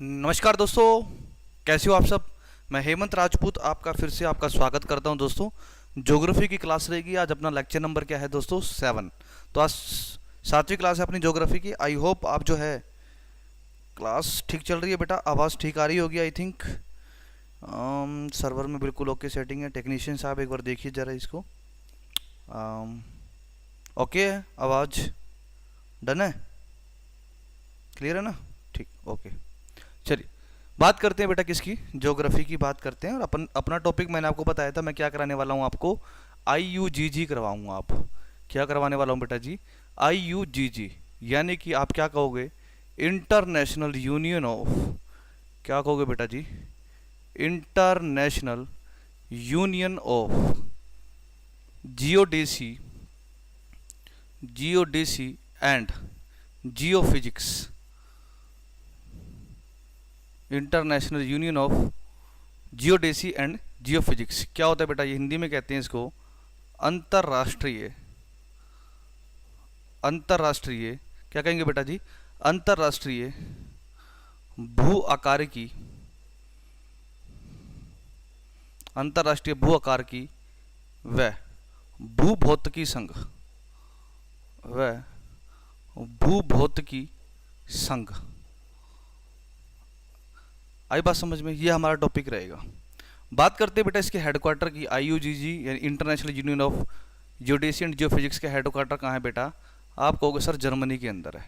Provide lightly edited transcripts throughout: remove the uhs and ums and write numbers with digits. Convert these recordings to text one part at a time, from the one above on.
नमस्कार दोस्तों, कैसे हो आप सब। मैं हेमंत राजपूत आपका फिर से आपका स्वागत करता हूं दोस्तों। ज्योग्राफी की क्लास रहेगी। आज अपना लेक्चर नंबर क्या है दोस्तों? 7। तो आज 7वीं क्लास है अपनी ज्योग्राफी की। आई होप आप जो है क्लास ठीक चल रही है बेटा, आवाज़ ठीक आ रही होगी आई थिंक। सर्वर में बिल्कुल ओके सेटिंग है। टेक्नीशियन साहब एक बार देखिए ज़रा इसको। ओके है, आवाज़ डन है, क्लियर है ना? ठीक, ओके। चलिए बात करते हैं बेटा किसकी, ज्योग्राफी की बात करते हैं। और अपना टॉपिक मैंने आपको बताया था, मैं क्या कराने वाला हूँ आपको, IUGG करवाऊंगा। आप क्या करवाने वाला हूँ बेटा जी? IUGG, यानी कि आप क्या कहोगे? इंटरनेशनल यूनियन ऑफ, क्या कहोगे बेटा ji? International union of geodesy, geodesy and geophysics. International union of geodesy and geophysics क्या होता है बेटा? ये हिंदी में कहते हैं इसको अंतरराष्ट्रीय, अंतरराष्ट्रीय क्या कहेंगे बेटा जी? अंतरराष्ट्रीय भू आकार की, अंतरराष्ट्रीय भू आकार की व भूभौतिकी संघ, व भूभौतिकी संघ। आई बात समझ में? ये हमारा टॉपिक रहेगा। बात करते हैं बेटा इसके हेडक्वार्टर की। IUGG यानी international union of geodesy and geophysics का हेडक्वार्टर कहाँ है बेटा? आप कहोगे सर जर्मनी के अंदर है।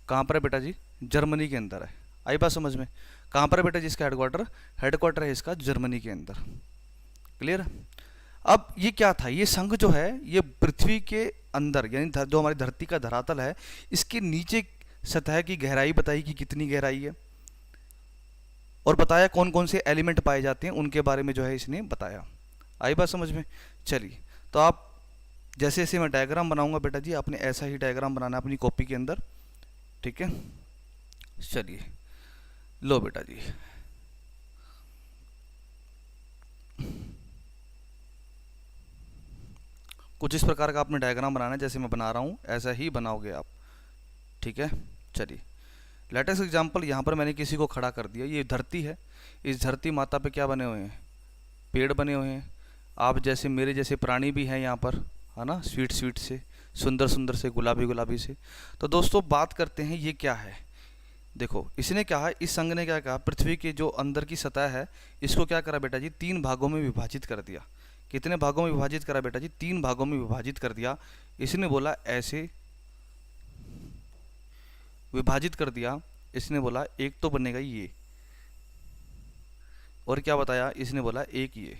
कहाँ पर है बेटा जी? जर्मनी के अंदर है। आई बात समझ में? कहाँ पर है बेटा जी इसका हेडक्वार्टर? हेडक्वार्टर है इसका जर्मनी के अंदर। क्लियर? अब ये क्या था? ये संघ जो है ये पृथ्वी के अंदर यानी जो हमारी धरती का धरातल है इसके नीचे सतह की गहराई बताई कि कितनी गहराई है, और बताया कौन कौन से एलिमेंट पाए जाते हैं उनके बारे में जो है इसने बताया। आई बात समझ में? चलिए तो आप जैसे जैसे मैं डायग्राम बनाऊंगा बेटा जी, आपने ऐसा ही डायग्राम बनाना है अपनी कॉपी के अंदर। ठीक है, चलिए लो बेटा जी। कुछ इस प्रकार का आपने डायग्राम बनाना है, जैसे मैं बना रहा हूँ ऐसा ही बनाओगे आप। ठीक है, चलिए लेटेस्ट एग्जाम्पल, यहाँ पर मैंने किसी को खड़ा कर दिया। ये धरती है, इस धरती माता पे क्या बने हुए हैं? पेड़ बने हुए हैं। आप जैसे मेरे जैसे प्राणी भी हैं यहाँ पर, है ना? स्वीट स्वीट से, सुंदर सुंदर से, गुलाबी गुलाबी से। तो दोस्तों बात करते हैं ये क्या है। देखो इसने कहा, इस संघ ने क्या कहा, पृथ्वी के जो अंदर की सतह है इसको क्या करा बेटा जी? 3 भागों में विभाजित कर दिया। कितने भागों में विभाजित करा बेटा जी? 3 भागों में विभाजित कर दिया। इसने बोला ऐसे विभाजित कर दिया। इसने बोला एक तो बनेगा ये, और क्या बताया इसने? बोला एक ये,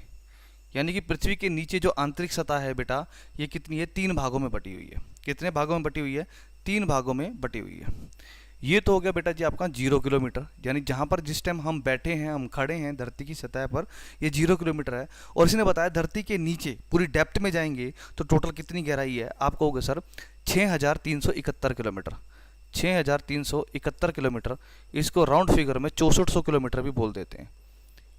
यानी कि पृथ्वी के नीचे जो आंतरिक सतह है बेटा ये कितनी है? 3 भागों में बटी हुई है। कितने भागों में बटी हुई है? 3 भागों में बटी हुई है। ये तो हो गया बेटा जी आपका 0 किलोमीटर, यानी जहाँ पर जिस टाइम हम बैठे हैं, हम खड़े हैं धरती की सतह पर, ये 0 किलोमीटर है। और इसने बताया धरती के नीचे पूरी डेप्थ में जाएंगे तो टोटल कितनी गहराई है? आप कहोगे सर 6371 किलोमीटर। 6371 किलोमीटर, इसको राउंड फिगर में 6400 किलोमीटर भी बोल देते हैं।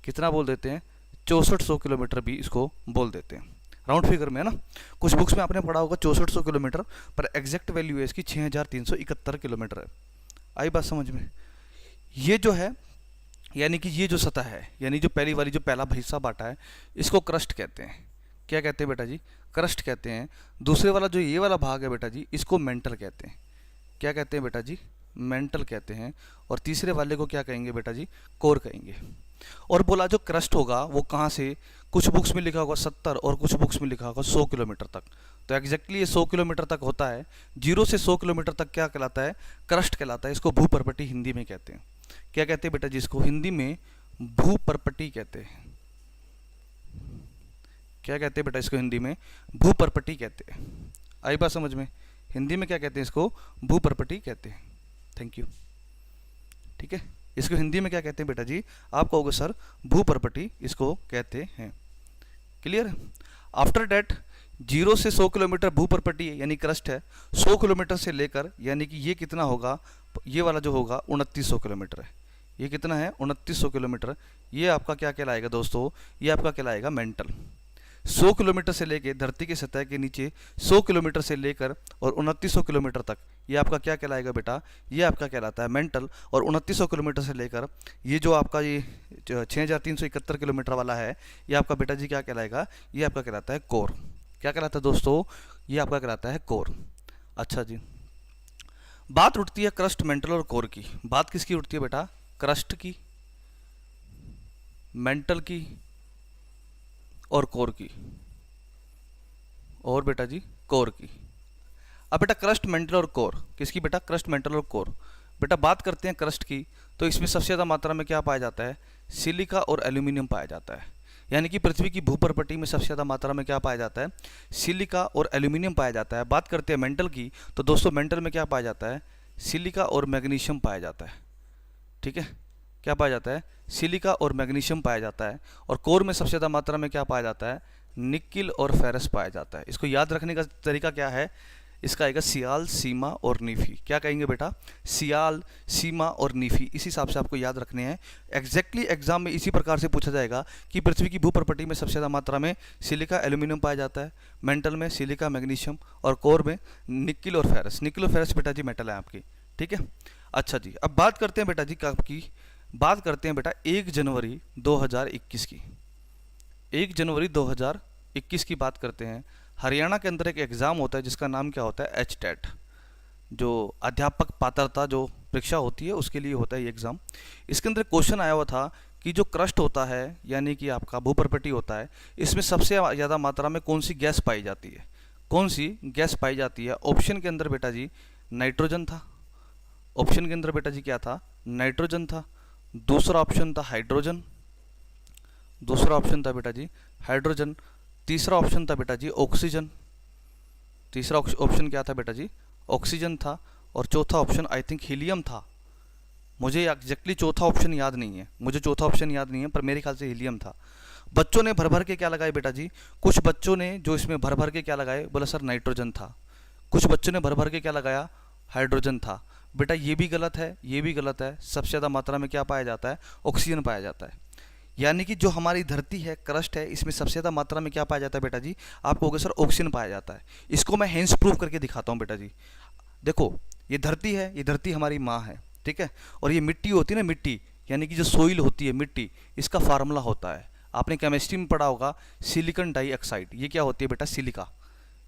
कितना बोल देते हैं? 6400 किलोमीटर भी इसको बोल देते हैं, राउंड फिगर में, है ना? कुछ बुक्स में आपने पढ़ा होगा 6400 किलोमीटर, पर एग्जैक्ट वैल्यू है इसकी 6371 किलोमीटर है। आई बात समझ में? ये जो है यानी कि ये जो सतह है, यानी जो पहली वाली जो पहला हिस्सा बांटा है इसको क्रस्ट कहते हैं। क्या कहते हैं बेटा जी? क्रस्ट कहते हैं। दूसरे वाला जो ये वाला भाग है बेटा जी इसको मेंटल कहते हैं। क्या कहते हैं बेटा जी? मेंटल कहते हैं। और तीसरे वाले को क्या कहेंगे बेटा जी? कोर कहेंगे। और बोला जो क्रस्ट होगा वो कहाँ से? कुछ बुक्स में लिखा होगा 70 और कुछ बुक्स में लिखा होगा 100 किलोमीटर तक। तो एग्जैक्टली ये 100 किलोमीटर तक होता है। 0 से 100 किलोमीटर तक क्या कहलाता है? क्रस्ट कहलाता है। इसको भूपर्पटी हिंदी में कहते हैं। क्या कहते हैं बेटा जी? इसको हिंदी में भूपर्पटी कहते हैं। क्या कहते हैं बेटा इसको? हिंदी में भूपर्पटी कहते हैं। आई बात समझ में? हिंदी में क्या कहते हैं इसको? भूपर्पटी कहते हैं। Thank you. ठीक है, इसको हिंदी में क्या कहते हैं बेटा जी? आप कहोगे सर भूपर्पटी इसको कहते हैं। क्लियर? आफ्टर डेट 0 से 100 किलोमीटर भूपर्पटी यानी क्रस्ट है। 100 किलोमीटर से लेकर यानी कि ये कितना होगा? ये वाला जो होगा 2900 किलोमीटर है। ये कितना है? 2900 किलोमीटर। ये आपका क्या कहलाएगा दोस्तों? ये आपका कहलाएगा मेंटल। 100 किलोमीटर से लेकर धरती की सतह के नीचे 100 किलोमीटर से लेकर और 2900 किलोमीटर तक ये आपका क्या कहलाएगा बेटा, ये आपका कहलाता है मेंटल। और 2900 किलोमीटर से लेकर ये जो आपका ये 6371 किलोमीटर वाला है, ये आपका बेटा जी क्या कहलाएगा, ये आपका कहलाता है कोर। क्या कहलाता है दोस्तों, ये आपका कहलाता है कोर। अच्छा जी, बात उठती है क्रस्ट, मेंटल और कोर की। बात किसकी उठती है बेटा, क्रस्ट की, मेंटल की और कोर की, और बेटा जी कोर की। अब बेटा क्रस्ट, मेंटल और कोर किसकी बेटा, क्रस्ट, मेंटल और कोर। बेटा बात करते हैं क्रस्ट की, तो इसमें सबसे ज़्यादा मात्रा में क्या पाया जाता है, सिलिका और एल्यूमिनियम पाया जाता है। यानी कि पृथ्वी की भूपर्पटी में सबसे ज़्यादा मात्रा में क्या पाया जाता है, सिलिका और एल्यूमिनियम पाया जाता है। बात करते हैं मेंटल की, तो दोस्तों मेंटल में क्या पाया जाता है, सिलिका और मैग्नीशियम पाया जाता है। ठीक है, क्या पाया जाता है, सिलिका और मैग्नीशियम पाया जाता है। और कोर में सबसे ज़्यादा मात्रा में क्या पाया जाता है, निकिल और फेरस पाया जाता है। इसको याद रखने का तरीका क्या है, इसका आएगा सियाल, सीमा और नीफी। क्या कहेंगे बेटा, सियाल, सीमा और नीफी, इस हिसाब से आपको याद रखने हैं। एग्जैक्टली एग्जाम में इसी प्रकार से पूछा जाएगा कि पृथ्वी की भूपर्पटी में सबसे ज़्यादा मात्रा में सिलिका, एल्यूमिनियम पाया जाता है, मेंटल में सिलिका, मैग्नीशियम और कोर में निकिल और फेरस। निकिल और फेरस बेटा जी मेटल है आपकी। ठीक है, अच्छा जी, अब बात करते हैं बेटा जी आपकी, बात करते हैं बेटा 1 जनवरी 2021 की। 1 जनवरी 2021 की बात करते हैं। हरियाणा के अंदर एक एग्ज़ाम होता है जिसका नाम क्या होता है, एचटेट, जो अध्यापक पात्रता जो परीक्षा होती है उसके लिए होता है ये एग्ज़ाम। इसके अंदर क्वेश्चन आया हुआ था कि जो क्रस्ट होता है यानी कि आपका भूपर्पटी होता है, इसमें सबसे ज़्यादा मात्रा में कौन सी गैस पाई जाती है, कौन सी गैस पाई जाती है। ऑप्शन के अंदर बेटा जी नाइट्रोजन था, ऑप्शन के अंदर बेटा जी क्या था, नाइट्रोजन था। दूसरा ऑप्शन था हाइड्रोजन, दूसरा ऑप्शन था बेटा जी हाइड्रोजन। तीसरा ऑप्शन था बेटा जी ऑक्सीजन, तीसरा ऑप्शन क्या था बेटा जी, ऑक्सीजन था। और चौथा ऑप्शन आई थिंक हीलियम था। मुझे एग्जैक्टली चौथा ऑप्शन याद नहीं है, मुझे चौथा ऑप्शन याद नहीं है, पर मेरे ख्याल से हीलियम था। बच्चों ने भर भर के क्या लगाए बेटा जी, कुछ बच्चों ने जो इसमें भर भर के क्या लगाए, बोला सर नाइट्रोजन था। कुछ बच्चों ने भर भर के क्या लगाया, हाइड्रोजन था। बेटा ये भी गलत है, ये भी गलत है। सबसे ज़्यादा मात्रा में क्या पाया जाता है, ऑक्सीजन पाया जाता है। यानी कि जो हमारी धरती है, क्रस्ट है, इसमें सबसे ज़्यादा मात्रा में क्या पाया जाता है बेटा जी, आप कहोगे सर ऑक्सीजन पाया जाता है। इसको मैं हेंस प्रूव करके दिखाता हूँ बेटा जी। देखो ये धरती है, ये धरती हमारी माँ है, ठीक है। और ये मिट्टी होती है ना, मिट्टी यानी कि जो सोइल होती है मिट्टी, इसका फार्मूला होता है, आपने केमिस्ट्री में पढ़ा होगा, सिलिकॉन डाइऑक्साइड। ये क्या होती है बेटा, सिलिका,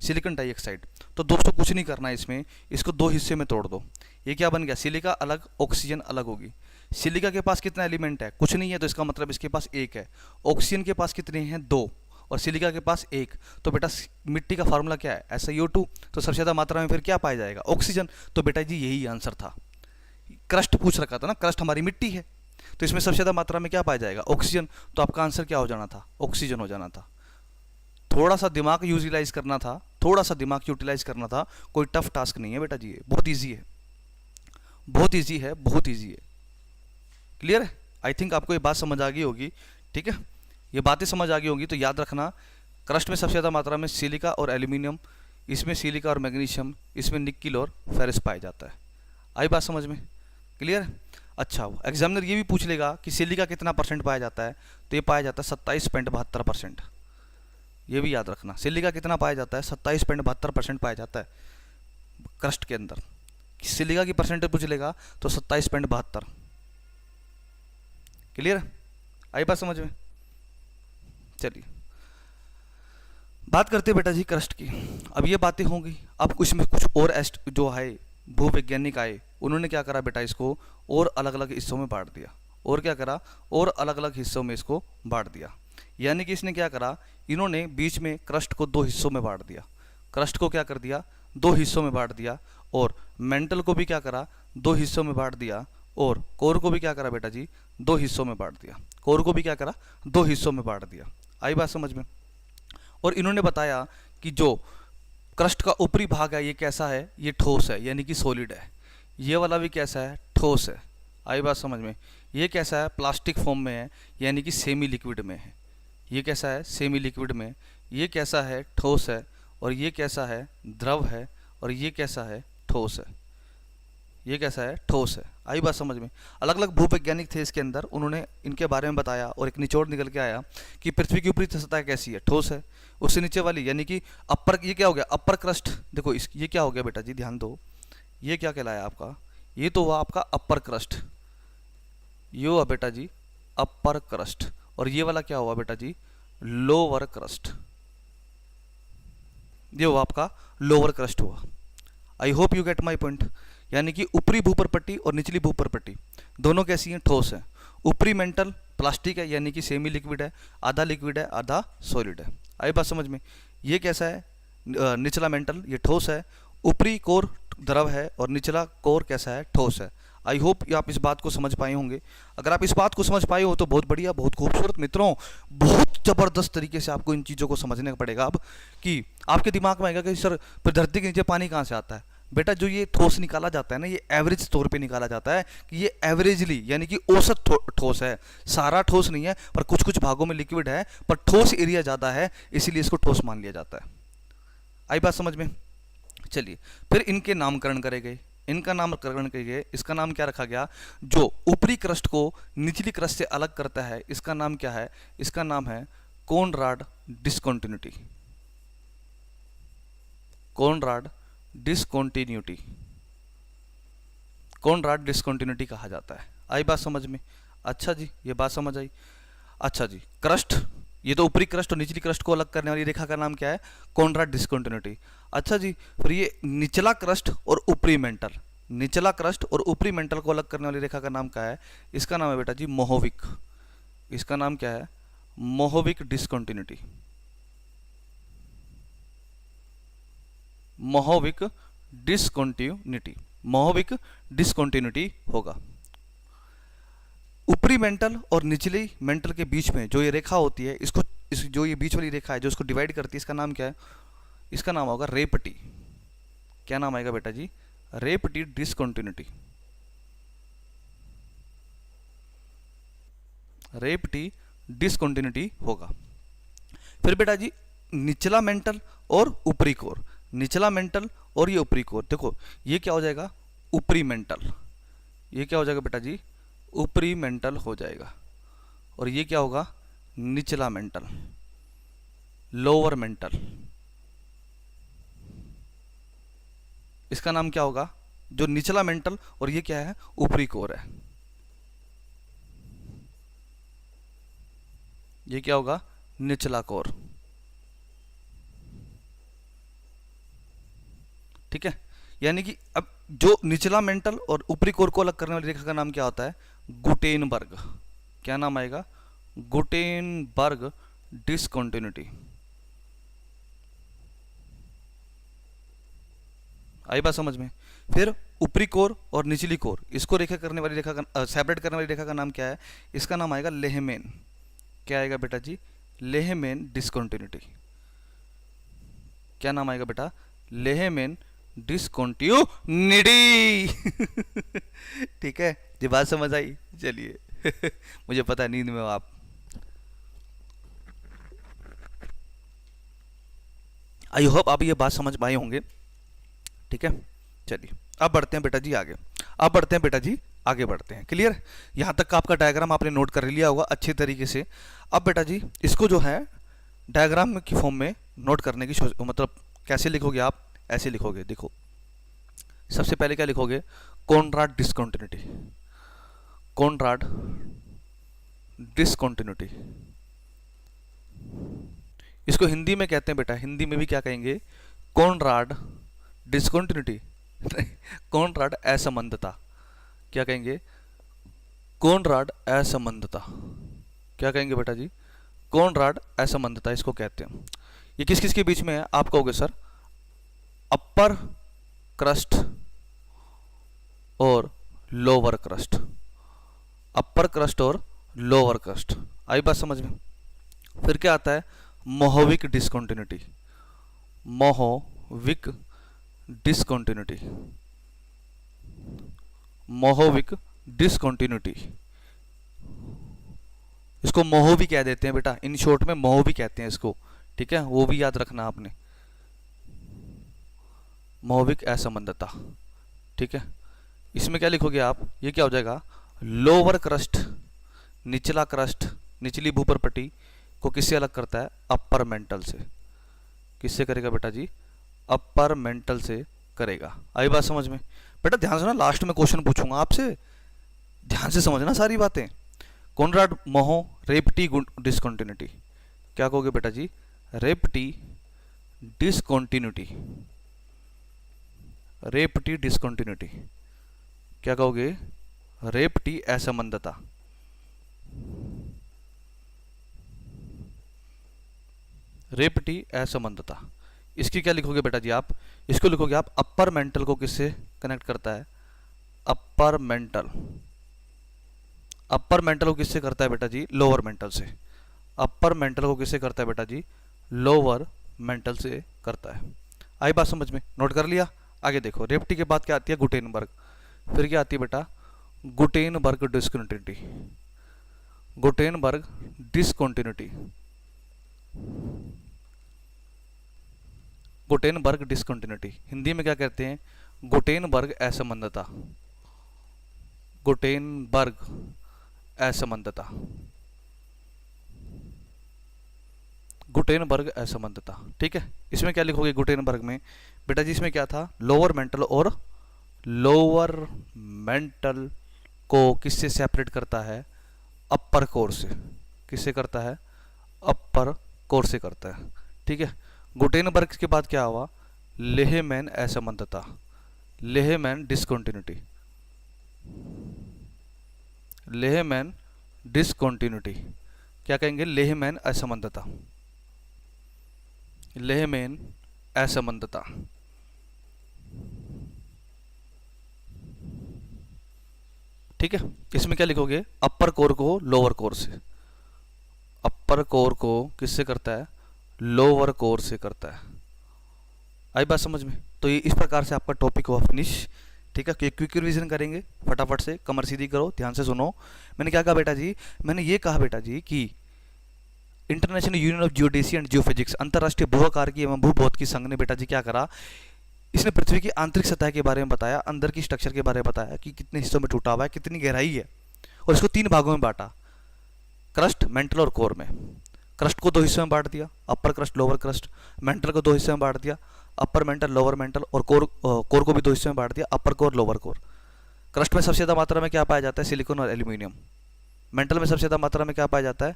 सिलिकॉन डाइऑक्साइड। तो दोस्तों कुछ नहीं करना है इसमें, इसको दो हिस्से में तोड़ दो। ये क्या बन गया, सिलिका अलग, ऑक्सीजन अलग होगी। सिलिका के पास कितना एलिमेंट है, कुछ नहीं है, तो इसका मतलब इसके पास एक है। ऑक्सीजन के पास कितने हैं, दो, और सिलिका के पास एक। तो बेटा मिट्टी का फार्मूला क्या है, SiO2। तो सबसे ज़्यादा मात्रा में फिर क्या पाया जाएगा, ऑक्सीजन। तो बेटा जी यही आंसर था। क्रस्ट पूछ रखा था ना, क्रस्ट हमारी मिट्टी है, तो इसमें सबसे ज़्यादा मात्रा में क्या पाया जाएगा, ऑक्सीजन। तो आपका आंसर क्या हो जाना था, ऑक्सीजन हो जाना था। थोड़ा सा दिमाग यूटिलाइज करना था, थोड़ा सा दिमाग यूटिलाइज करना था। कोई टफ टास्क नहीं है बेटा जी, ये बहुत ईजी है, बहुत ईजी है, बहुत ईजी है। क्लियर है, आई थिंक आपको ये बात समझ आ गई होगी। ठीक है, ये बातें समझ आ गई होंगी, तो याद रखना क्रस्ट में सबसे ज़्यादा मात्रा में सिलिका और एल्यूमिनियम, इसमें सिलिका और मैग्नीशियम, इसमें निकिल और फेरस पाया जाता है। आई बात समझ में, क्लियर है। अच्छा, एग्जामिनर ये भी पूछ लेगा कि सिलिका कितना परसेंट पाया जाता है, तो ये पाया जाता है 27.72%। ये भी याद रखना, सिलिका कितना पाया जाता है, 27.72% पाया जाता है क्रस्ट के अंदर। सिलिका की परसेंटेज पूछ लेगा तो 27.72। क्लियर है, आई बात समझ में। चलिए बात करते हैं बेटा जी क्रस्ट की। अब ये बातें होंगी, अब इसमें कुछ और जो है भूवैज्ञानिक आए, उन्होंने क्या करा बेटा, इसको और अलग अलग हिस्सों में बांट दिया। और क्या करा, और अलग अलग हिस्सों में इसको बांट दिया। यानी कि इसने क्या करा, इन्होंने बीच में क्रस्ट को दो हिस्सों में बांट दिया। क्रस्ट को क्या कर दिया, दो हिस्सों में बांट दिया। और मेंटल को भी क्या करा, दो हिस्सों में बांट दिया। और कोर को भी क्या करा बेटा जी, दो हिस्सों में बांट दिया। कोर को भी क्या करा, दो हिस्सों में बांट दिया। आई बात समझ में। और इन्होंने बताया कि जो क्रस्ट का ऊपरी भाग है ये कैसा है, ये ठोस है, यानी कि सॉलिड है। ये वाला भी कैसा है, ठोस है। आई बात समझ में। ये कैसा है, प्लास्टिक फॉर्म में है, यानी कि सेमी लिक्विड में है। ये कैसा है, सेमी लिक्विड में। ये कैसा है, ठोस है। और ये कैसा है, द्रव है। और ये कैसा है, ठोस है। ये कैसा है, ठोस है। आई बात समझ में। अलग अलग भूवैज्ञानिक थे इसके अंदर, उन्होंने इनके बारे में बताया और एक निचोड़ निकल के आया कि पृथ्वी की ऊपरी सतह कैसी है, ठोस है। उससे नीचे वाली यानी कि अपर, ये क्या हो गया, अपर क्रस्ट। देखो इस ये क्या हो गया बेटा जी, ध्यान दो, ये क्या कहलाया आपका, ये तो हुआ आपका अपर क्रस्ट, ये हुआ बेटा जी अपर क्रस्ट, और ये वाला क्या हुआ बेटा जी लोअर क्रस्ट, ये हुआ आपका लोअर क्रस्ट हुआ। I hope you get my point. यानी कि ऊपरी भूपर पट्टी और निचली भूपर पट्टी दोनों कैसी हैं, ठोस है। ऊपरी मेंटल प्लास्टिक है, यानी कि सेमी लिक्विड है, आधा लिक्विड है आधा सॉलिड है। आई बात समझ में। ये कैसा है, निचला मेंटल ये ठोस है, ऊपरी कोर द्रव है और निचला कोर कैसा है, ठोस है। आई होप आप इस बात को समझ पाए होंगे। अगर आप इस बात को समझ पाए हो तो बहुत बढ़िया, बहुत खूबसूरत मित्रों, बहुत ज़बरदस्त तरीके से आपको इन चीज़ों को समझने का पड़ेगा अब, कि आपके दिमाग में आएगा कि सर फिर धरती के नीचे पानी कहाँ से आता है। बेटा जो ये ठोस निकाला जाता है ना, ये एवरेज तौर पे निकाला जाता है कि ये एवरेजली यानी कि औसत ठोस है, सारा ठोस नहीं है, पर कुछ कुछ भागों में लिक्विड है, पर ठोस एरिया ज़्यादा है, इसीलिए इसको ठोस मान लिया जाता है। आई बात समझ में। चलिए फिर इनके नामकरण करे गए, इनका नामकरण किए गए। इसका नाम क्या रखा गया, जो ऊपरी क्रस्ट को निचली क्रस्ट से अलग करता है, इसका नाम क्या है, इसका नाम है Conrad discontinuity, Conrad discontinuity, Conrad discontinuity कहा जाता है। आई बात समझ में। अच्छा जी, ये बात समझ आई। अच्छा जी, क्रस्ट, ये तो ऊपरी क्रस्ट और निचली क्रस्ट को अलग करने वाली रेखा का नाम क्या है, कोनराड डिस्कंटिन्यूटी। अच्छा जी, फिर ये निचला क्रस्ट और ऊपरी मेंटल, निचला क्रस्ट और ऊपरी मेंटल को अलग करने वाली रेखा का नाम क्या है, इसका नाम है बेटा जी मोहोविक, इसका नाम क्या है, मोहोविक डिस्कंटिन्यूटी, मोहोविक डिस्कंटिन्यूटी, मोहोविक डिस्कंटिन्यूटी होगा। ऊपरी मेंटल और निचली मेंटल के बीच में जो ये रेखा होती है, इसको जो ये बीच वाली रेखा है जो इसको डिवाइड करती है, इसका नाम क्या है, इसका नाम होगा रेपटी। क्या नाम आएगा बेटा जी, रेपटी डिस्कंटिन्यूटी, रेपटी डिस्कंटिन्यूटी होगा। फिर बेटा जी निचला मेंटल और ऊपरी कोर, निचला मेंटल और ये ऊपरी कोर, देखो ये क्या हो जाएगा, ऊपरी मेंटल, ये क्या हो जाएगा बेटा जी ऊपरी मेंटल हो जाएगा, और ये क्या होगा निचला मेंटल, लोअर मेंटल। इसका नाम क्या होगा, जो निचला मेंटल और ये क्या है ऊपरी कोर है, ये क्या होगा निचला कोर। ठीक है, यानी कि अब जो निचला मेंटल और ऊपरी कोर को अलग करने वाली रेखा का नाम क्या होता है, गुटेनबर्ग। क्या नाम आएगा, गुटेनबर्ग डिस्कंटिन्यूटी। आई बात समझ में। फिर ऊपरी कोर और निचली कोर इसको रेखा करने वाली रेखा का सेपरेट करने वाली रेखा का नाम क्या है, इसका नाम आएगा लेहमैन। क्या आएगा बेटा जी, लेहमैन डिस्कंटिन्यूटी। क्या नाम आएगा बेटा, लेहमैन डिस्कंटिन्यूटी। ठीक है, ये बात समझ आई। चलिए मुझे पता है नींद में हो आप। आई होप आप ये बात समझ पाए होंगे। ठीक है, चलिए अब बढ़ते हैं बेटा जी आगे, अब बढ़ते हैं बेटा जी आगे बढ़ते हैं। क्लियर, यहाँ तक का आपका डायग्राम आपने नोट कर लिया होगा अच्छे तरीके से। अब बेटा जी इसको जो है डायग्राम की फॉर्म में नोट करने की मतलब कैसे लिखोगे आप, ऐसे लिखोगे। देखो सबसे पहले क्या लिखोगे, कोनराड डिस्कंटिन्यूटी, कोनराड डिस्कंटिन्यूटी। इसको हिंदी में कहते हैं बेटा, हिंदी में भी क्या कहेंगे, कोनराड डिस्कंटिन्यूटी, कोनराड असंबंधता। क्या कहेंगे, कोनराड असंबंधता। क्या कहेंगे बेटा जी, कोनराड असंबंधता इसको कहते हैं। ये किस किस के बीच में है, आप कहोगे सर अपर क्रस्ट और लोअर क्रस्ट, अपर क्रस्ट और लोअर क्रस्ट। आई बात समझ में। फिर क्या आता है, मोहोविक डिस्कंटिन्यूटी, मोहोविक डिस्कंटिन्यूटी, मोहोविक डिस्कंटिन्यूटी। इसको मोहो भी कह देते हैं बेटा, इन शॉर्ट में मोहो भी कहते हैं इसको। ठीक है, वो भी याद रखना आपने, मोहोविक असंबंधता। ठीक है, इसमें क्या लिखोगे आप, ये क्या हो जाएगा, लोअर क्रस्ट, निचला क्रस्ट, निचली भूपर पट्टी को किससे अलग करता है, अपर मेंटल से। किससे करेगा बेटा जी, अपर मेंटल से करेगा। आई बात समझ में। बेटा ध्यान से ना, लास्ट में क्वेश्चन पूछूंगा आपसे, ध्यान से समझना सारी बातें। कॉनराड मोहो रेपटी डिसकंटिन्यूटी, क्या कहोगे बेटा जी? रेपटी डिसकंटिन्यूटी, रेपटी डिसकंटिन्यूटी, क्या कहोगे? रेपटी असंबद्धता। रेपटी असंबद्धता, इसकी क्या लिखोगे बेटा जी आप? इसको लिखोगे आप अपर मेंटल को किससे कनेक्ट करता है? अपर मेंटल, अपर मेंटल को किससे करता है बेटा जी? लोअर मेंटल से। अपर मेंटल को किससे करता है बेटा जी? लोअर मेंटल से करता है। आई बात समझ में? नोट कर लिया? आगे देखो, रेपटी के बाद क्या आती है? गुटेनबर्ग। फिर क्या आती है बेटा? Gutenberg discontinuity, Gutenberg discontinuity, Gutenberg discontinuity, Hindi में क्या कहते हैं? गुटेनबर्ग असंबद्धता, गुटेनबर्ग असंबद्धता, गुटेनबर्ग असंबद्धता। ठीक है, इसमें क्या लिखोगे गुटेनबर्ग में? बेटा जी इसमें क्या था? लोअर मेंटल और लोअर मेंटल को किससे सेपरेट करता है? अपर कोर से। किससे करता है? अपर कोर से करता है। ठीक है, गुटेनबर्ग के बाद क्या हुआ? लेहमैन असंबद्धता, लेहमैन डिसकंटिन्यूटी, लेहमैन डिसकंटिन्यूटी, क्या कहेंगे? लेहमैन असंबद्धता, लेहमैन असंबद्धता। ठीक है, इसमें क्या लिखोगे? अपर कोर को लोअर कोर से, अपर कोर को किससे करता है? लोअर कोर से करता है। आई बात समझ में? तो ये इस प्रकार से आपका टॉपिक हुआ फिनिश। ठीक है, क्विक रिवीजन करेंगे फटाफट से, कमर सीधी करो, ध्यान से सुनो। मैंने क्या कहा बेटा जी? मैंने ये कहा बेटा जी कि international union of geodesy and geophysics, अंतरराष्ट्रीय भूआकारिकी एवं भूभौतिकी संघ ने बेटा जी क्या करा? इसने पृथ्वी की आंतरिक सतह के बारे में बताया, अंदर की स्ट्रक्चर के बारे में बताया कि कितने हिस्सों में टूटा हुआ है, कितनी गहराई है, और इसको 3 भागों में बांटा, क्रस्ट, मेंटल और कोर में। क्रस्ट को 2 हिस्सों में बांट दिया, अपर क्रस्ट लोअर क्रस्ट। मेंटल को 2 हिस्सों में बांट दिया, अपर मेंटल लोअर मेंटल। और कोर को भी 2 हिस्सों में बांट दिया, अपर कोर लोअर कोर। क्रस्ट में सबसे ज़्यादा मात्रा में क्या पाया जाता है? सिलिकॉन और एल्यूमिनियम। मेंटल में सबसे ज़्यादा मात्रा में क्या पाया जाता है?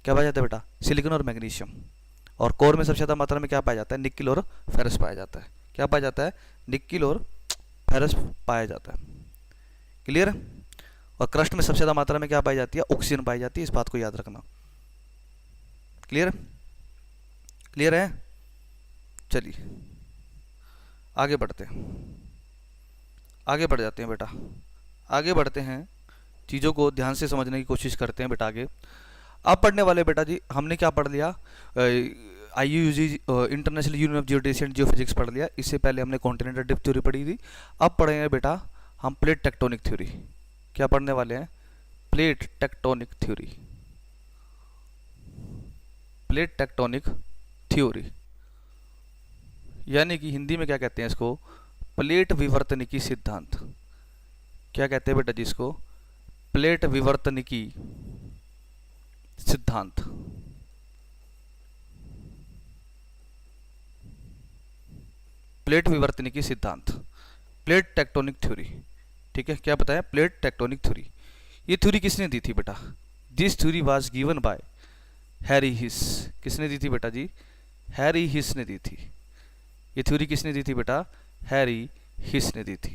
क्या पाया जाता है बेटा? सिलिकॉन और मैग्नीशियम। और कोर में सबसे ज़्यादा मात्रा में क्या पाया जाता है? निकिल और फेरस पाया जाता है। क्या पाया जाता है? निकिल और फेरस पाया जाता है। क्लियर है? और क्रस्ट में सबसे ज़्यादा मात्रा में क्या पाई जाती है? ऑक्सीजन पाई जाती है, इस बात को याद रखना। क्लियर? क्लियर है? चलिए आगे बढ़ते हैं, आगे बढ़ जाते हैं बेटा, आगे बढ़ते हैं, चीज़ों को ध्यान से समझने की कोशिश करते हैं बेटा। आगे आप पढ़ने वाले बेटा जी, हमने क्या पढ़ लिया? IUG international union of geodesy and geophysics पढ़ लिया। इससे पहले हमने कॉन्टिनेंटल ड्रिफ्ट थ्योरी पढ़ी थी। अब पढ़ेंगे बेटा हम प्लेट टेक्टोनिक थ्योरी। क्या पढ़ने वाले हैं? Plate tectonic theory, plate tectonic theory, यानी कि हिंदी में क्या कहते हैं इसको? प्लेट विवर्तनिकी सिद्धांत। क्या कहते हैं बेटा जी इसको? प्लेट विवर्तनिकी सिद्धांत। प्लेट विवर्तनिकी सिद्धांत, प्लेट टेक्टोनिक थ्योरी। ठीक है, क्या बताया? Plate tectonic theory. ये थ्योरी किसने दी थी बेटा? This theory was given by Harry Hess. किसने दी थी बेटा जी? हैरी हिस ने दी थी। ये थ्योरी किसने दी थी बेटा? हैरी हिस ने दी थी।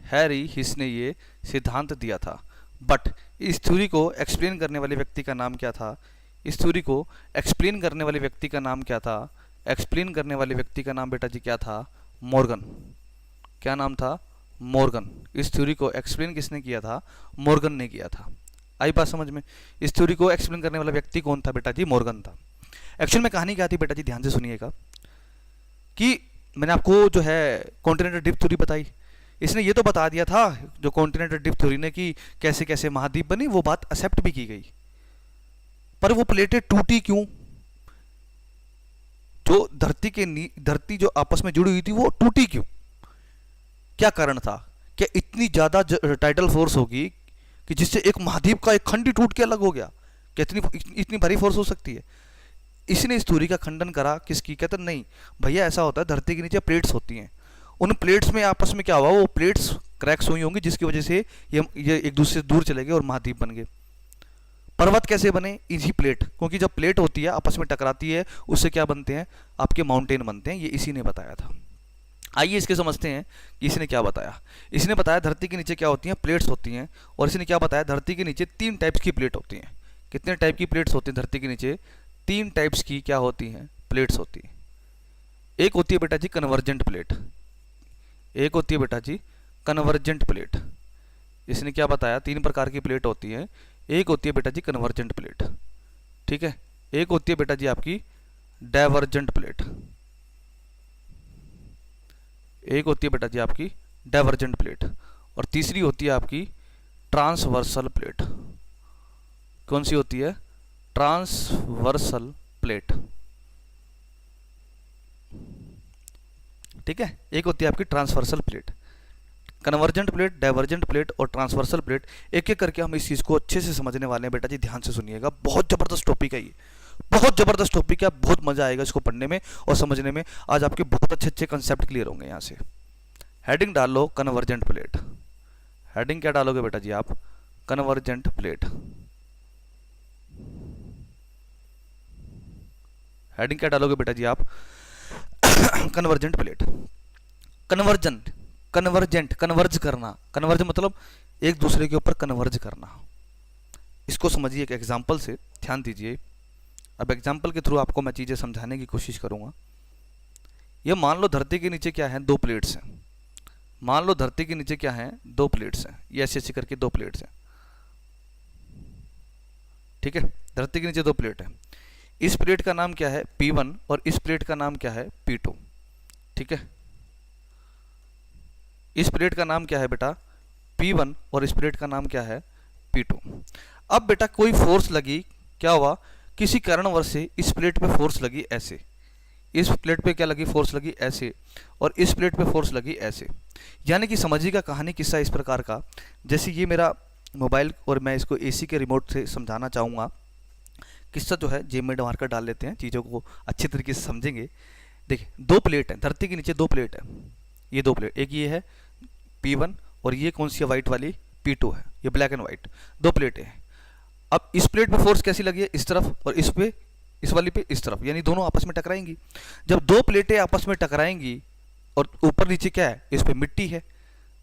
हैरी हिस ने ये सिद्धांत दिया था। बट इस थ्योरी को एक्सप्लेन करने वाले व्यक्ति का नाम क्या था? इस थ्योरी को एक्सप्लेन करने वाले व्यक्ति का नाम क्या था? एक्सप्लेन करने वाले व्यक्ति का नाम बेटा जी क्या था? मॉर्गन। क्या नाम था? मॉर्गन। इस थ्योरी को एक्सप्लेन किसने किया था? मॉर्गन ने किया था। आई बात समझ में? इस थ्योरी को एक्सप्लेन करने वाला व्यक्ति कौन था बेटा जी? मॉर्गन था। एक्चुअल में कहानी क्या थी बेटा जी? ध्यान से सुनिएगा कि मैंने आपको जो है कॉन्टिनेंटल ड्रिफ्ट थ्योरी बताई, इसने ये तो बता दिया था जो कॉन्टिनेंटल ड्रिफ्ट थ्योरी ने कि कैसे कैसे महाद्वीप बनी, वो बात एक्सेप्ट भी की गई, पर वो प्लेटें टूटी क्यों? जो धरती जो आपस में जुड़ी हुई थी वो टूटी क्यों? क्या कारण था? क्या इतनी ज्यादा टाइडल फोर्स होगी कि जिससे एक महाद्वीप का एक खंड ही टूट के अलग हो गया? क्या इतनी भारी फोर्स हो सकती है? इसने इस थ्योरी का खंडन करा। किसकी? कहते नहीं भैया, ऐसा होता है धरती के नीचे प्लेट्स होती हैं, उन प्लेट्स में आपस में क्या हुआ, वो प्लेट्स क्रैक्स हुई होंगी जिसकी वजह से ये एक दूसरे से दूर चले गए और महाद्वीप बन गए। पर्वत कैसे बने, इसी प्लेट, क्योंकि जब प्लेट होती है आपस में टकराती है उससे क्या बनते हैं, आपके माउंटेन बनते हैं। ये इसी ने बताया था। आइए इसके समझते हैं कि इसने क्या बताया। इसने बताया धरती के नीचे क्या होती हैं, प्लेट्स होती हैं। और इसने क्या बताया, धरती के नीचे 3 टाइप्स की प्लेट होती हैं। कितने टाइप की प्लेट्स होती हैं धरती के नीचे, 3 टाइप्स की क्या होती हैं, प्लेट्स होती हैं। एक होती है बेटा जी कन्वर्जेंट प्लेट, एक होती है बेटा जी कन्वर्जेंट प्लेट। इसने क्या बताया, 3 प्रकार की प्लेट होती हैं। एक होती है बेटा जी कन्वर्जेंट प्लेट, ठीक है। एक होती है बेटा जी आपकी डाइवर्जेंट प्लेट, एक होती है बेटा जी आपकी डाइवर्जेंट प्लेट, और तीसरी होती है आपकी ट्रांसवर्सल प्लेट। कौन सी होती है, ट्रांसवर्सल प्लेट, ठीक है। एक होती है आपकी transversal plate, convergent plate, divergent plate और ट्रांसवर्सल प्लेट। एक एक करके हम इस चीज़ को अच्छे से समझने वाले हैं बेटा जी, ध्यान से सुनिएगा। बहुत ज़बरदस्त टॉपिक है ये, बहुत ज़बरदस्त टॉपिक है, बहुत मज़ा आएगा इसको पढ़ने में और समझने में। आज आपके बहुत अच्छे अच्छे कंसेप्ट क्लियर होंगे। यहाँ से हेडिंग डाल लो कन्वर्जेंट प्लेट। हेडिंग क्या डालोगे बेटा जी आप, कन्वर्जेंट प्लेट। हेडिंग क्या डालोगे बेटा जी आप, convergent plate. Convergent, convergent, converge करना, कन्वर्ज मतलब एक दूसरे के ऊपर कन्वर्ज करना। इसको समझिए एक एग्जाम्पल से, ध्यान दीजिए। अब एग्जाम्पल के थ्रू आपको मैं चीज़ें समझाने की कोशिश करूंगा। ये मान लो धरती के नीचे क्या है, 2 प्लेट्स हैं। मान लो धरती के नीचे क्या है, 2 प्लेट्स हैं। ये ऐसे ऐसे करके 2 प्लेट्स हैं, ठीक है। धरती के नीचे 2 प्लेट है। इस प्लेट का नाम क्या है, P1, और इस प्लेट का नाम क्या है, P2, ठीक है। इस प्लेट का नाम क्या है बेटा, P1, और इस प्लेट का नाम क्या है, P2। अब बेटा कोई फोर्स लगी, क्या हुआ, किसी कारणवश से इस प्लेट पे फोर्स लगी ऐसे, इस प्लेट पे क्या लगी, फोर्स लगी ऐसे, और इस प्लेट पे फोर्स लगी ऐसे। यानी कि समझिएगा कहानी किस्सा इस प्रकार का, जैसे ये मेरा मोबाइल और मैं इसको एसी के रिमोट से समझाना चाहूँगा। किस्सा जो है जेब में मारकर डाल लेते हैं, चीज़ों को अच्छी तरीके से समझेंगे। देखिए 2 प्लेट हैं, धरती के नीचे 2 प्लेट है। ये 2 प्लेट, एक ये है P1 और ये कौन सी है, वाइट वाली P2 है। ये ब्लैक एंड वाइट 2 प्लेटें हैं। अब इस प्लेट पे फोर्स कैसी लगी है, इस तरफ, और इस पे, इस वाली पे इस तरफ, यानी दोनों आपस में टकराएंगी। जब 2 प्लेटें आपस में टकराएंगी और ऊपर नीचे क्या है, इस पे मिट्टी है,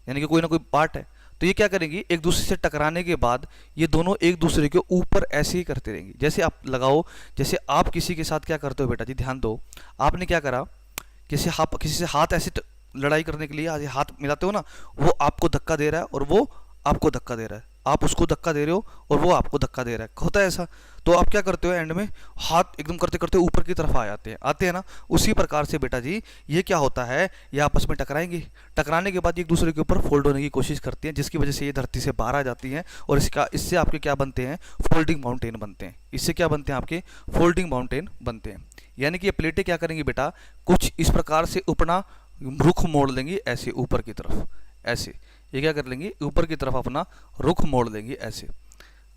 यानी कि कोई ना कोई पार्ट है, तो ये क्या करेंगी, एक दूसरे से टकराने के बाद ये दोनों एक दूसरे के ऊपर ऐसे ही करते रहेंगी। जैसे आप लगाओ, जैसे आप किसी के साथ क्या करते हो बेटा जी, ध्यान दो। आपने क्या करा, किसी से हाथ ऐसे लड़ाई करने के लिए आज हाथ मिलाते हो ना, वो आपको धक्का दे रहा है और वो आपको धक्का दे रहा है, आप उसको धक्का दे रहे हो और वो आपको धक्का दे रहा है, होता है ऐसा। तो आप क्या करते हो, एंड में हाथ एकदम करते करते ऊपर की तरफ आ जाते हैं, आते हैं ना। उसी प्रकार से बेटा जी ये क्या होता है, ये आपस में टकराएंगे, टकराने के बाद एक दूसरे के ऊपर फोल्ड होने की कोशिश करती हैं, जिसकी वजह से ये धरती से बाहर आ जाती हैं। और इससे आपके क्या बनते हैं, फोल्डिंग माउंटेन बनते हैं। इससे क्या बनते हैं, आपके फोल्डिंग माउंटेन बनते हैं। यानी कि ये प्लेटें क्या करेंगी बेटा, कुछ इस प्रकार से अपना रुख मोड़ लेंगी ऐसे ऊपर की तरफ, ऐसे। ये क्या कर लेंगी, ऊपर की तरफ अपना रुख मोड़ लेंगी ऐसे।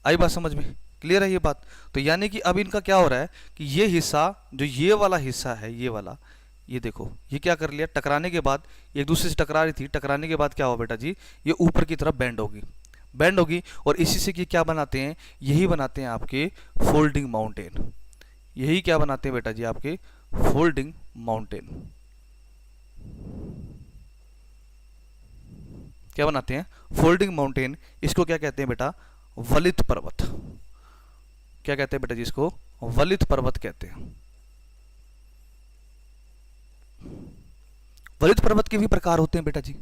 आई बात समझ में, क्लियर है ये बात। तो यानी कि अब इनका क्या हो रहा है कि ये हिस्सा, जो ये वाला हिस्सा है, ये वाला, ये देखो, ये क्या कर लिया, टकराने के बाद एक दूसरे से टकरा रही थी, टकराने के बाद क्या हुआ बेटा जी, ये ऊपर की तरफ बेंड होगी, बेंड होगी। और इसी से क्या बनाते हैं, यही बनाते हैं आपके फोल्डिंग माउंटेन। यही क्या बनाते हैं बेटा जी, आपके फोल्डिंग माउंटेन। क्या बनाते हैं, फोल्डिंग माउंटेन। इसको क्या कहते हैं बेटा, वलित पर्वत। क्या कहते हैं बेटा जी, इसको वलित पर्वत कहते हैं। वलित पर्वत के भी प्रकार होते हैं बेटा जी,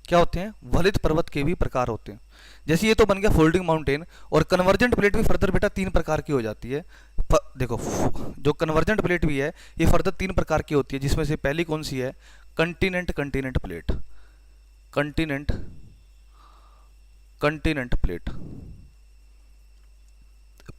क्या होते हैं, वलित पर्वत के भी प्रकार होते हैं। जैसे ये तो बन गया फोल्डिंग माउंटेन, और कन्वर्जेंट प्लेट भी फर्दर बेटा 3 प्रकार की हो जाती है। देखो जो कन्वर्जेंट प्लेट भी है ये फर्दर 3 प्रकार की होती है, जिसमें से पहली कौन सी है, continent continent plate. Continent continent plate,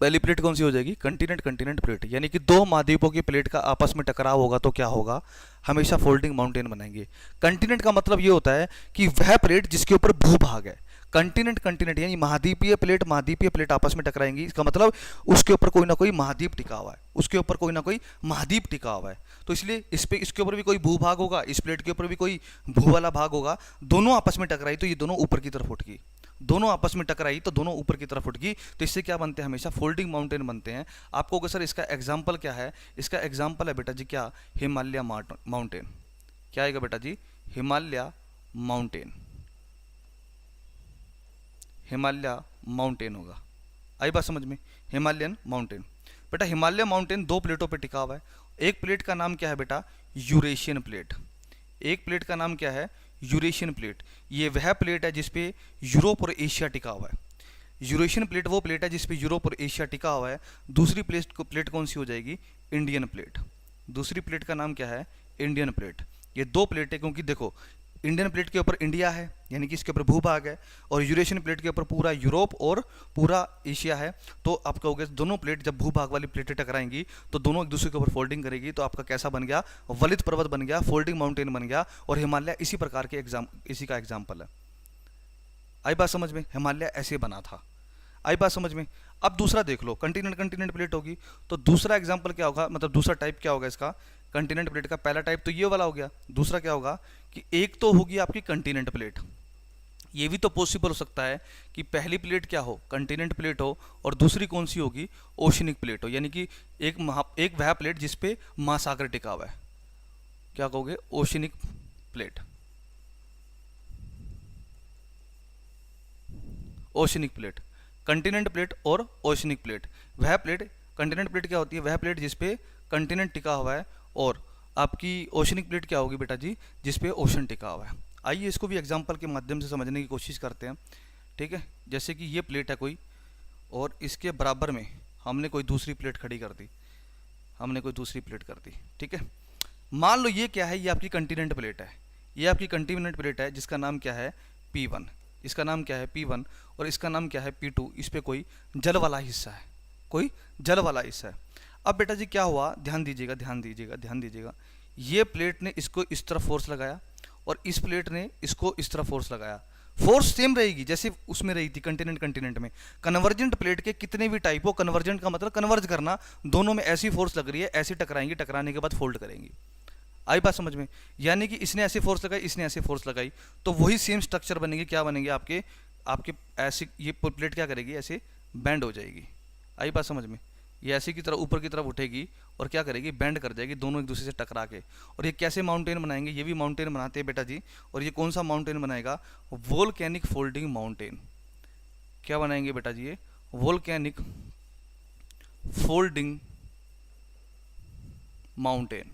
पहली प्लेट कौन सी हो जाएगी, कंटिनेंट कंटिनेंट प्लेट। यानी कि 2 महाद्वीपों की प्लेट का आपस में टकराव होगा तो क्या होगा, हमेशा फोल्डिंग माउंटेन बनेंगे। कंटिनेंट का मतलब ये होता है कि वह प्लेट जिसके ऊपर भूभाग है। कंटिनेंट कंटिनेंट यानी महाद्वीपीय प्लेट आपस में टकराएंगी, इसका मतलब उसके ऊपर कोई ना कोई महाद्वीप टिका हुआ है, उसके ऊपर कोई ना कोई महाद्वीप टिका हुआ है। तो इसलिए इसके ऊपर भी कोई भूभाग होगा, इस प्लेट के ऊपर भी कोई भू वाला भाग होगा, दोनों आपस में टकराई तो ये दोनों ऊपर की तरफ उठ गई, दोनों आपस में टकराई तो दोनों ऊपर की तरफ उठ गई। तो इससे क्या बनते हैं, हमेशा फोल्डिंग माउंटेन बनते हैं। आपको अगर सर इसका एग्जाम्पल क्या है, इसका एग्जाम्पल है बेटा जी क्या, हिमालय माउंटेन। क्या आएगा बेटा जी, हिमालय माउंटेन, हिमालय माउंटेन होगा। आई बात समझ में, हिमालयन माउंटेन। बेटा हिमालय माउंटेन दो प्लेटों पे टिका हुआ है। एक प्लेट का नाम क्या है बेटा, यूरेशियन प्लेट। एक प्लेट का नाम क्या है, यूरेशियन प्लेट। ये वह प्लेट है जिसपे यूरोप और एशिया टिका हुआ है। यूरेशियन प्लेट वो प्लेट है जिसपे यूरोप और एशिया टिका हुआ है। दूसरी प्लेट कौन सी हो जाएगी, इंडियन प्लेट। दूसरी प्लेट का नाम क्या है, इंडियन प्लेट। ये दो प्लेट है क्योंकि देखो इंडियन प्लेट के ऊपर इंडिया है यानी कि इसके ऊपर भूभाग है, और यूरेशियन प्लेट के ऊपर पूरा यूरोप और पूरा एशिया है। तो आप कहोगे दोनों प्लेट जब भूभाग वाली प्लेटें टकराएंगी तो दोनों एक दूसरे के ऊपर फोल्डिंग करेगी, तो आपका कैसा बन गया, वलित पर्वत बन गया, फोल्डिंग माउंटेन बन गया। और हिमालय इसी प्रकार के इसी का एग्जाम्पल है। आई बात समझ में, हिमालय ऐसे बना था। आई बात समझ में। अब दूसरा देख लो, कंटिनेंट प्लेट होगी तो दूसरा एग्जाम्पल क्या होगा, मतलब दूसरा टाइप क्या होगा इसका, कंटिनेंट प्लेट का पहला टाइप तो ये वाला हो गया। दूसरा क्या होगा कि एक तो होगी आपकी कंटिनेंट प्लेट। ये भी तो पॉसिबल हो सकता है कि पहली प्लेट क्या हो, कंटिनेंट प्लेट हो, और दूसरी कौन सी होगी, ओशनिक प्लेट हो, यानी कि एक वह प्लेट जिसपे महासागर टिका हुआ है। क्या कहोगे, oceanic plate. Oceanic plate, continent plate और ओशनिक प्लेट। वह प्लेट, कंटिनेंट प्लेट क्या होती है, वह प्लेट जिसपे कंटिनेंट टिका हुआ है, और आपकी ओशनिक प्लेट क्या होगी बेटा जी, जिसपे ओशन टिका हुआ है। आइए इसको भी एग्जांपल के माध्यम से समझने की कोशिश करते हैं। ठीक है, जैसे कि ये प्लेट है कोई, और इसके बराबर में हमने कोई दूसरी प्लेट खड़ी कर दी, हमने कोई दूसरी प्लेट कर दी। ठीक है, मान लो ये क्या है, ये आपकी कंटिनेंट प्लेट है, ये आपकी कंटिनेंट प्लेट है जिसका नाम क्या है, P1। इसका नाम क्या है, P1, और इसका नाम क्या है, P2। इस पर कोई जल वाला हिस्सा है, कोई जल वाला हिस्सा है। अब बेटा जी क्या हुआ, ध्यान दीजिएगा ध्यान दीजिएगा ध्यान दीजिएगा। ये प्लेट ने इसको इस तरफ फोर्स लगाया, और इस प्लेट ने इसको इस तरफ फोर्स लगाया। फोर्स सेम रहेगी जैसे उसमें रही थी कंटिनेंट में। कन्वर्जेंट प्लेट के कितने भी टाइप हो, कन्वर्जेंट का मतलब कन्वर्ज करना, दोनों में ऐसी फोर्स लग रही है, ऐसी टकराएंगी, टकराने के बाद फोल्ड करेंगी। आई बात समझ में, यानी कि इसने ऐसे फोर्स लगाई, इसने ऐसे फोर्स लगाई, तो वही सेम स्ट्रक्चर बनेगी। क्या बनेंगे आपके आपके ऐसे, ये प्लेट क्या करेगी, ऐसे बैंड हो जाएगी। आई बात समझ में, ये ऐसे की तरफ ऊपर की तरफ उठेगी और क्या करेगी, बैंड कर जाएगी, दोनों एक दूसरे से टकरा के। और ये कैसे माउंटेन बनाएंगे, ये भी माउंटेन बनाते हैं बेटा जी। और ये कौन सा माउंटेन बनाएगा, वोल्केनिक फोल्डिंग माउंटेन। क्या बनाएंगे बेटा जी, ये volcanic folding mountain,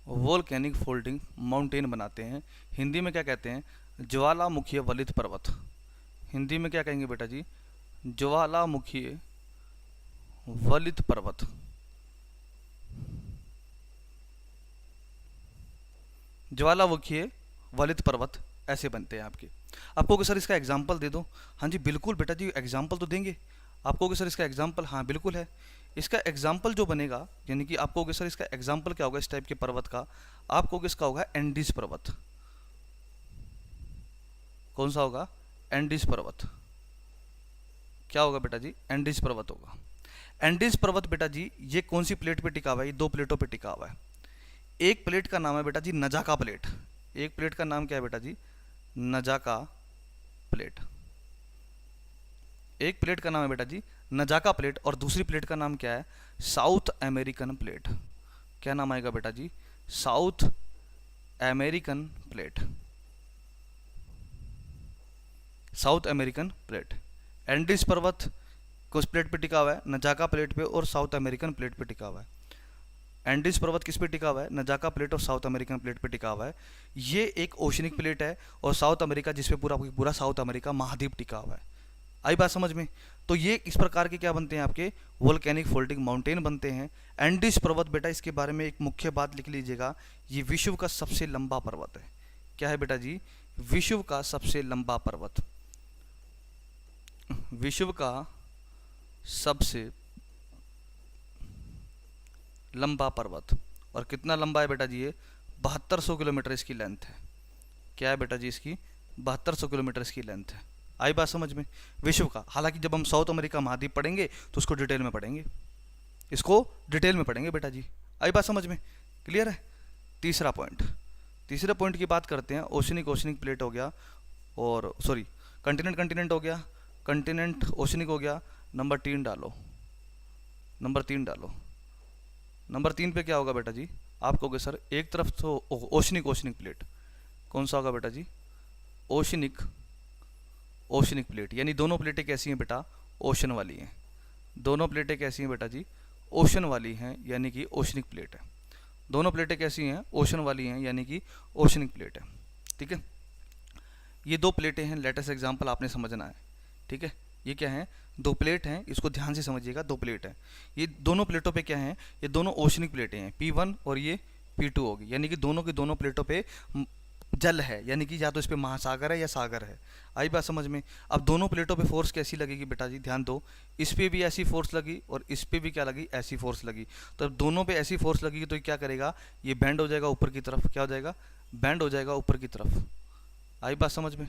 volcanic folding mountain बनाते हैं। हिंदी में क्या कहते हैं, ज्वालामुखीय वलित पर्वत। हिंदी में क्या कहेंगे बेटा जी, ज्वालामुखीय वलित पर्वत। ज्वालामुखीय वलित पर्वत ऐसे बनते हैं आपके। आपको कि सर इसका एग्जाम्पल दे दो, हाँ जी बिल्कुल बेटा जी एग्जाम्पल तो देंगे। आपको कि सर इसका एग्जाम्पल, हाँ बिल्कुल है। इसका एग्जाम्पल जो बनेगा, यानी कि आपको कि सर इसका एग्जाम्पल क्या होगा इस टाइप के पर्वत का, आपको किसका होगा, एंडीज पर्वत। कौन सा होगा, एंडीज पर्वत। क्या होगा बेटा जी, एंडीज पर्वत होगा। एंडीज पर्वत बेटा जी ये कौन सी प्लेट पे टिका हुआ है, ये दो प्लेटों पे टिका हुआ है। एक प्लेट का नाम है बेटा जी नजाका प्लेट। एक प्लेट का नाम क्या है बेटा जी, नजाका प्लेट। एक प्लेट का नाम है बेटा जी नजाका प्लेट, और दूसरी प्लेट का नाम क्या है, साउथ अमेरिकन प्लेट। क्या नाम आएगा बेटा जी, South American plate. South American plate. Andes पर्वत किस प्लेट पे टिका हुआ है, नजाका प्लेट पे और साउथ अमेरिकन प्लेट पे टिका हुआ है। एंडीज पर्वत किस पे टिका हुआ है, नजाका प्लेट और साउथ अमेरिकन प्लेट पे टिका हुआ है। ये एक ओशनिक प्लेट है, और साउथ अमेरिका जिसपे पूरा पूरा साउथ अमेरिका महाद्वीप टिका हुआ है। आई बात समझ में। तो ये इस प्रकार के क्या बनते हैं आपके, वोल्केनिक फोल्डिंग माउंटेन बनते हैं। एंडीज पर्वत बेटा इसके बारे में एक मुख्य बात लिख लीजिएगा, ये विश्व का सबसे लंबा पर्वत है। क्या है बेटा जी, विश्व का सबसे लंबा पर्वत, विश्व का सबसे लंबा पर्वत। और कितना लंबा है बेटा जी ये, 7200 किलोमीटर इसकी लेंथ है। क्या है बेटा जी इसकी, 7200 किलोमीटर इसकी लेंथ है। आई बात समझ में? विश्व का, हालांकि जब हम साउथ अमेरिका महाद्वीप पढ़ेंगे तो उसको डिटेल में पढ़ेंगे, इसको डिटेल में पढ़ेंगे बेटा जी। आई बात समझ में? क्लियर है? तीसरा पॉइंट, तीसरे पॉइंट की बात करते हैं। ओशनिक, ओशनिक प्लेट हो गया, और सॉरी कंटिनेंट, कंटिनेंट हो गया, कंटिनेंट ओशनिक हो गया। नंबर 3 डालो, नंबर 3 डालो। नंबर 3 पे क्या होगा बेटा जी? आप कहोगे सर एक तरफ तो ओशनिक, ओशनिक प्लेट कौन सा होगा बेटा जी? ओशनिक, ओशनिक प्लेट, यानी दोनों प्लेटें कैसी हैं बेटा? ओशन वाली हैं। दोनों प्लेटें कैसी हैं बेटा जी? ओशन वाली हैं, यानी कि ओशनिक प्लेट है। दोनों प्लेटें कैसी हैं? ओशन वाली हैं, यानी कि ओशनिक प्लेट है। ठीक है, ये दो प्लेटें हैं, लेटेस्ट एग्जांपल आपने समझना है। ठीक है, ये क्या है? दो प्लेट हैं, इसको ध्यान से समझिएगा। दो प्लेट है, ये दोनों प्लेटों पे क्या है? ये दोनों ओशनिक प्लेटें हैं, P1 और ये P2 होगी, यानी कि दोनों की दोनों प्लेटों पे जल है, यानी कि या तो इस पे महासागर है या सागर है। आई बात समझ में? अब दोनों प्लेटों पे फोर्स कैसी लगेगी बेटा जी? ध्यान दो, इस पे भी ऐसी फोर्स लगी और इस पे भी क्या लगी? ऐसी फोर्स लगी। तो अब दोनों पे ऐसी फोर्स लगेगी तो ये क्या करेगा? ये बैंड हो जाएगा ऊपर की तरफ। क्या हो जाएगा? बैंड हो जाएगा ऊपर की तरफ। आई बात समझ में?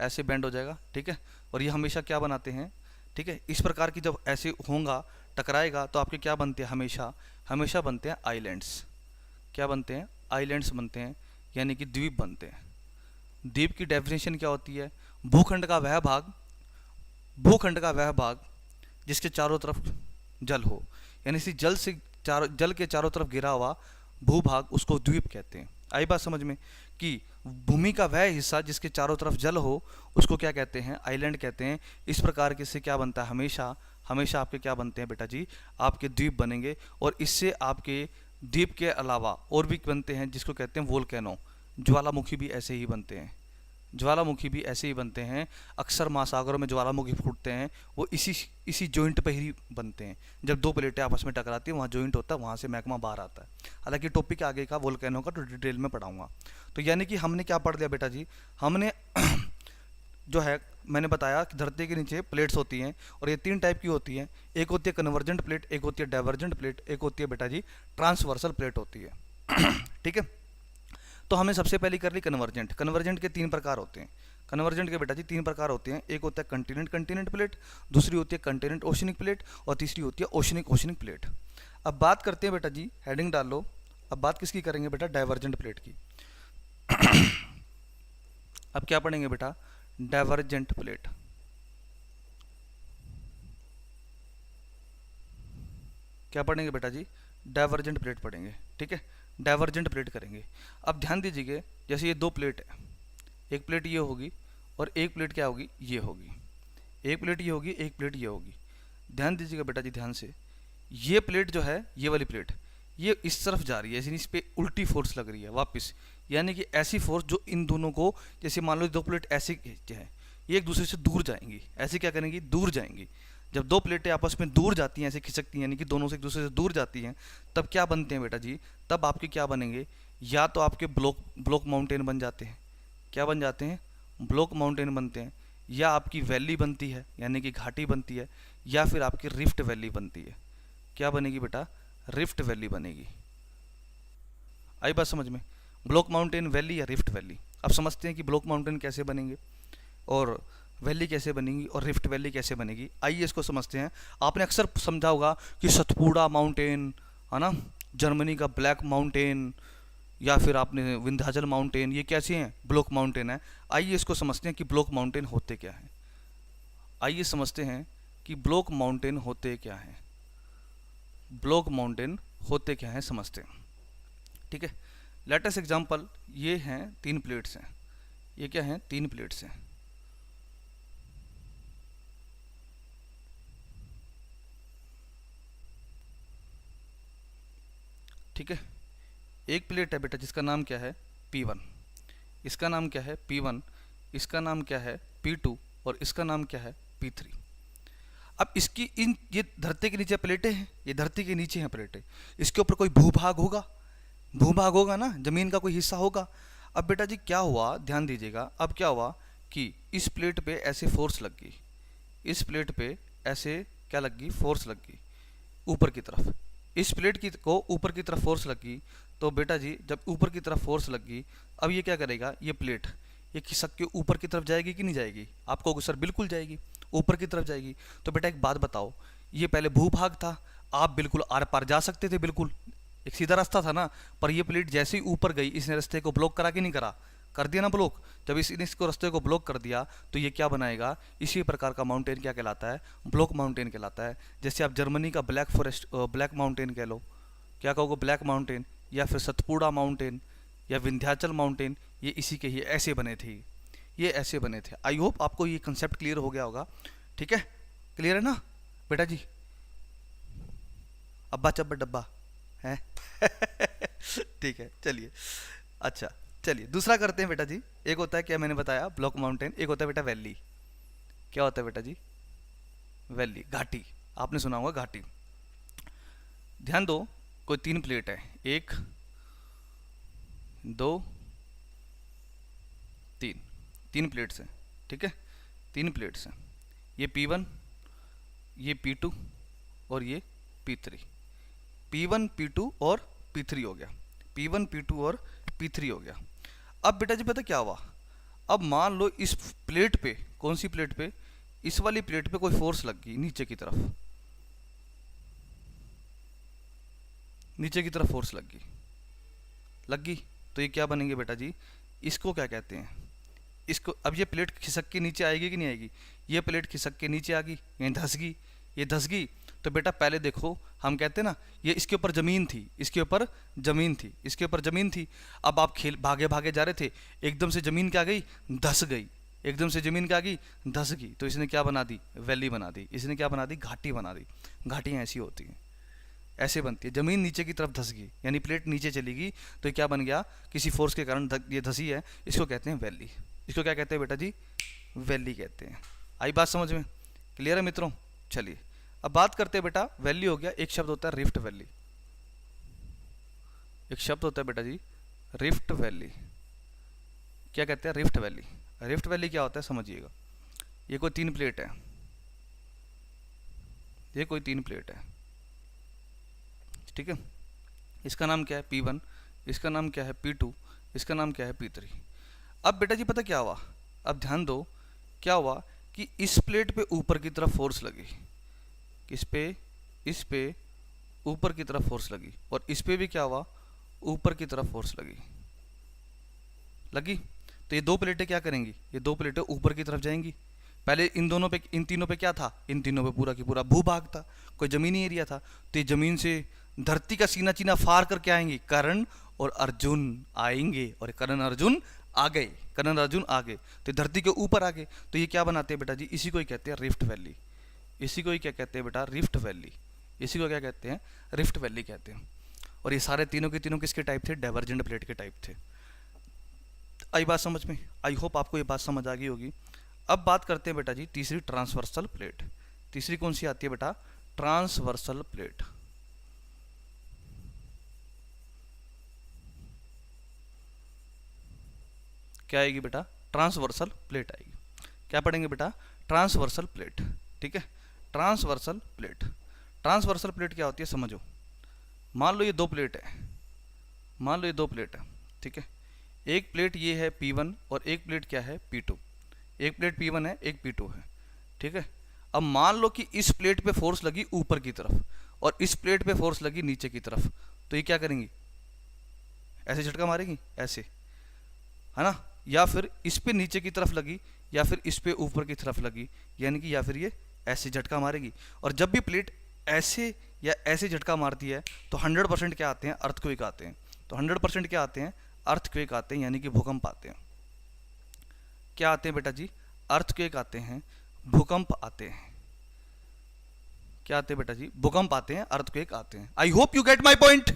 ऐसे बैंड हो जाएगा। ठीक है, और ये हमेशा क्या बनाते हैं? ठीक है, इस प्रकार की जब ऐसे होगा, टकराएगा, तो आपके क्या बनते हैं? हमेशा हमेशा बनते हैं आइलैंड्स। क्या बनते हैं? आइलैंड्स बनते हैं, यानी कि द्वीप बनते हैं। द्वीप की डेफिनेशन क्या होती है? भूखंड का वह भाग, भूखंड का वह भाग जिसके चारों तरफ जल हो, यानी इसी जल से जल के चारों तरफ घिरा हुआ भूभाग, उसको द्वीप कहते हैं। आई बात समझ में? कि भूमि का वह हिस्सा जिसके चारों तरफ जल हो, उसको क्या कहते हैं? आइलैंड कहते हैं। इस प्रकार के से क्या बनता है? हमेशा हमेशा आपके क्या बनते हैं बेटा जी? आपके द्वीप बनेंगे, और इससे आपके द्वीप के अलावा और भी बनते हैं, जिसको कहते हैं वोल्केनो। ज्वालामुखी भी ऐसे ही बनते हैं, ज्वालामुखी भी ऐसे ही बनते हैं। अक्सर महासागरों में ज्वालामुखी फूटते हैं, वो इसी जॉइंट पे ही बनते हैं। जब दो प्लेटें आपस में टकराती हैं, वहाँ जॉइंट होता है, वहाँ से मैग्मा बाहर आता है। हालांकि टॉपिक आगे का वोल्केनो का तो डिटेल में पढ़ाऊंगा। तो यानी कि हमने क्या पढ़ लिया बेटा जी? हमने जो है, मैंने बताया कि धरती के नीचे प्लेट्स होती हैं, और ये 3 टाइप की होती हैं। एक होती है कन्वर्जेंट प्लेट, एक होती है डाइवर्जेंट प्लेट, एक होती है बेटा जी ट्रांसवर्सल प्लेट होती है। ठीक है, तो हमने सबसे पहले कर ली कन्वर्जेंट। कन्वर्जेंट के 3 प्रकार होते हैं। कन्वर्जेंट के बेटा जी 3 प्रकार होते हैं। एक होता है कंटिनेंट, कंटिनेंट प्लेट, दूसरी होती है कंटिनेंट ओशनिक प्लेट, और तीसरी होती है ओशनिक, ओशनिक प्लेट। अब बात करते हैं बेटा जी, हेडिंग डाल लो। अब बात किसकी करेंगे बेटा? डाइवर्जेंट प्लेट की। अब क्या पढ़ेंगे बेटा? Divergent plate. क्या पढ़ेंगे बेटा जी? डाइवर्जेंट प्लेट पढ़ेंगे। ठीक है, डाइवर्जेंट प्लेट करेंगे। अब ध्यान दीजिए, जैसे ये दो प्लेट है, एक प्लेट ये होगी और एक प्लेट क्या होगी? ये होगी। एक प्लेट ये होगी, एक प्लेट ये होगी। ध्यान दीजिएगा बेटा जी, ध्यान से। ये प्लेट जो है, ये वाली प्लेट, ये इस तरफ जा रही है, इस पे उल्टी फोर्स लग रही है वापस, यानी कि ऐसी फोर्स जो इन दोनों को, जैसे मान लो दो प्लेट ऐसी है, ये एक दूसरे से दूर जाएंगी। ऐसे क्या करेंगी? दूर जाएंगी। जब दो प्लेटें आपस में दूर जाती हैं, ऐसे खिसकती हैं, यानी कि दोनों से एक दूसरे से दूर जाती हैं, तब क्या बनते हैं बेटा जी? तब आपके क्या बनेंगे? या तो आपके ब्लॉक माउंटेन बन जाते हैं। क्या बन जाते हैं? ब्लॉक माउंटेन बनते हैं। या आपकी वैली बनती है, यानी कि घाटी बनती है, या फिर आपकी रिफ्ट वैली बनती है। क्या बनेगी बेटा? रिफ्ट वैली बनेगी। आई बात समझ में? ब्लॉक माउंटेन, वैली या रिफ्ट वैली। अब समझते हैं कि ब्लॉक माउंटेन कैसे बनेंगे, और वैली कैसे बनेगी, और रिफ्ट वैली कैसे बनेगी। आइए इसको समझते हैं। आपने अक्सर समझा होगा कि सतपुड़ा माउंटेन है ना, जर्मनी का ब्लैक माउंटेन, या फिर आपने विंध्याचल माउंटेन, ये कैसे हैं? ब्लॉक माउंटेन है। आइए इसको समझते हैं कि ब्लॉक माउंटेन होते क्या हैं। आइए समझते हैं कि ब्लॉक माउंटेन होते क्या हैं। ब्लॉक माउंटेन होते क्या हैं, समझते हैं। ठीक है, लेटेस्ट एग्जांपल, ये हैं 3 प्लेट्स हैं। ये क्या हैं? 3 प्लेट्स हैं। ठीक है, एक प्लेट है बेटा जिसका नाम क्या है? P1। इसका नाम क्या है? P1। इसका नाम क्या है? P2। और इसका नाम क्या है? P3। अब इसकी ये धरती के नीचे प्लेटें हैं, ये धरती के नीचे हैं प्लेटें। इसके ऊपर कोई भूभाग होगा? भूभाग होगा ना, जमीन का कोई हिस्सा होगा। अब बेटा जी क्या हुआ? ध्यान दीजिएगा। अब क्या हुआ कि इस प्लेट पे ऐसे फोर्स लग गई, इस प्लेट पे ऐसे क्या लग गई? फोर्स लग गई ऊपर की तरफ। इस प्लेट की को ऊपर की तरफ फोर्स लगी, तो बेटा जी जब ऊपर की तरफ फोर्स लगी, अब ये क्या करेगा? ये प्लेट, ये खिसक के ऊपर की तरफ जाएगी कि नहीं जाएगी? आपको होगा सर बिल्कुल जाएगी, ऊपर की तरफ जाएगी। तो बेटा एक बात बताओ, ये पहले भूभाग था, आप बिल्कुल आर पार जा सकते थे, बिल्कुल एक सीधा रास्ता था ना, पर ये प्लेट जैसे ही ऊपर गई इसने रास्ते को ब्लॉक करा कि नहीं करा? कर दिया ना ब्लॉक। जब इसने इसको रास्ते को ब्लॉक कर दिया तो ये क्या बनाएगा? इसी प्रकार का माउंटेन क्या कहलाता है? ब्लॉक माउंटेन कहलाता है। जैसे आप जर्मनी का ब्लैक फॉरेस्ट, ब्लैक माउंटेन कह लो, क्या कहोगे? ब्लैक माउंटेन, या फिर सतपुड़ा माउंटेन, या विंध्याचल माउंटेन, ये इसी के ही ऐसे बने थे, ये ऐसे बने थे। आई होप आपको ये कंसेप्ट क्लियर हो गया होगा। ठीक है, क्लियर है ना बेटा जी? अब्बा चब्बा डब्बा है ठीक है, चलिए। अच्छा, चलिए दूसरा करते हैं बेटा जी। एक होता है क्या मैंने बताया, ब्लॉक माउंटेन, एक होता है बेटा वैली। क्या होता है बेटा जी? वैली, घाटी। आपने सुना होगा घाटी। ध्यान दो, कोई तीन प्लेट है, एक दो तीन, तीन प्लेट्स हैं, ठीक है, तीन प्लेट्स हैं। ये P1, ये P2 और ये P3। P1 P2 और P3 हो गया, P1 P2 और P3 हो गया। अब बेटा जी पता क्या हुआ? अब मान लो इस प्लेट पे, कौन सी प्लेट पे? इस वाली प्लेट पे कोई फोर्स लग गई नीचे की तरफ, नीचे की तरफ फोर्स लग गई तो ये क्या बनेंगे बेटा जी? इसको क्या कहते हैं? इसको, अब ये प्लेट खिसक के नीचे आएगी कि नहीं आएगी? ये प्लेट खिसक के नीचे आ गई, ये धस गई, ये धस गई। तो बेटा पहले देखो, हम कहते हैं ना, ये इसके ऊपर ज़मीन थी, इसके ऊपर ज़मीन थी, इसके ऊपर ज़मीन थी। अब आप खेल भागे भागे जा रहे थे, एकदम से ज़मीन क्या गई? धस गई। एकदम से ज़मीन क्या गई? धस गई। तो इसने क्या बना दी? वैली बना दी। इसने क्या बना दी? घाटी बना दी। घाटियाँ ऐसी होती हैं, ऐसे बनती है। ज़मीन नीचे की तरफ धस गई, यानी प्लेट नीचे चली गई, तो ये क्या बन गया? किसी फोर्स के कारण ये धसी है, इसको कहते हैं वैली। इसको क्या कहते हैं बेटा जी? वैली कहते हैं। आई बात समझ में? क्लियर है मित्रों? चलिए अब बात करते हैं बेटा, वैली हो गया, एक शब्द होता है रिफ्ट वैली। एक शब्द होता है बेटा जी रिफ्ट वैली। क्या कहते हैं? Rift valley. रिफ्ट वैली क्या होता है समझिएगा। ये कोई तीन प्लेट है, ये कोई तीन प्लेट है, ठीक है। इसका नाम क्या है? P1, इसका नाम क्या है? P2, इसका नाम क्या है? P3। अब बेटा जी पता क्या हुआ? अब ध्यान दो, क्या हुआ कि इस प्लेट पे ऊपर की तरफ फोर्स लगी, किस पे? इस पे ऊपर की तरफ फोर्स लगी, और इस पे भी क्या हुआ? ऊपर की तरफ फोर्स लगी। तो ये दो प्लेटें क्या करेंगी? ये दो प्लेटें ऊपर की तरफ जाएंगी। पहले इन दोनों पे, इन तीनों पे क्या था? इन तीनों पे पूरा की पूरा भूभाग था, कोई जमीनी एरिया था। तो ये जमीन से धरती का सीना चीना फाड़ करके आएंगे कर्ण और अर्जुन आएंगे, और कर्ण अर्जुन आ गए, कर्ण अर्जुन आ गए, तो धरती के ऊपर आ गए। तो ये क्या बनाते हैं बेटा जी? इसी को ही कहते हैं रिफ्ट वैली। इसी को ही क्या कहते हैं बेटा? Rift valley. इसी को क्या कहते हैं? रिफ्ट वैली कहते हैं। और ये सारे तीनों के तीनों किसके टाइप थे? डाइवर्जेंट प्लेट के टाइप थे। आई बात समझ में? आई होप आपको ये बात समझ आ गई होगी। अब बात करते हैं बेटा जी तीसरी, ट्रांसवर्सल प्लेट। तीसरी कौन सी आती है बेटा? Transversal plate. क्या आएगी बेटा? ट्रांसवर्सल प्लेट आएगी। क्या पढ़ेंगे बेटा? ट्रांसवर्सल प्लेट, ठीक है। ट्रांसवर्सल प्लेट, ट्रांसवर्सल प्लेट क्या होती है समझो। मान लो ये दो प्लेट है, मान लो ये दो प्लेट है, ठीक है। एक प्लेट ये है P1 और एक प्लेट क्या है? P2। एक प्लेट P1 है, एक P2 है, ठीक है। अब मान लो कि इस प्लेट पे फोर्स लगी ऊपर की तरफ और इस प्लेट पे फोर्स लगी नीचे की तरफ, तो ये क्या करेंगी? ऐसे झटका मारेगी, ऐसे, है ना। या फिर इस पे नीचे की तरफ लगी, या फिर इस पे ऊपर की तरफ लगी, यानी कि या फिर ये ऐसे झटका मारेगी। और जब भी प्लेट ऐसे या ऐसे झटका मारती है तो 100% क्या आते हैं? अर्थक्वेक आते हैं। तो 100% क्या आते हैं? अर्थक्वेक आते हैं, यानी कि भूकंप आते हैं। क्या आते हैं बेटा जी? अर्थक्वेक आते हैं, भूकंप आते हैं। क्या आते हैं बेटा जी? भूकंप आते हैं, अर्थक्वेक आते हैं। I hope you get my point.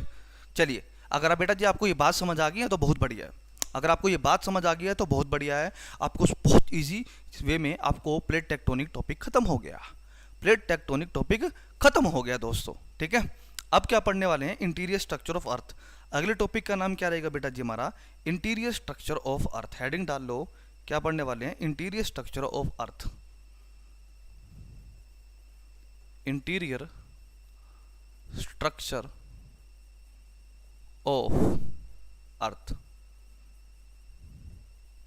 चलिए, अगर आप बेटा जी आपको ये बात समझ आ गई है तो बहुत बढ़िया है। अगर आपको ये बात समझ आ गई है तो बहुत बढ़िया है। आपको बहुत इजी वे में आपको प्लेट टेक्टोनिक टॉपिक खत्म हो गया। प्लेट टेक्टोनिक टॉपिक खत्म हो गया दोस्तों, ठीक है। अब क्या पढ़ने वाले हैं? Interior structure of earth. अगले टॉपिक का नाम क्या रहेगा बेटा जी हमारा? Interior structure of earth. Heading डाल लो, क्या पढ़ने वाले हैं? Interior structure of earth. Interior structure of earth.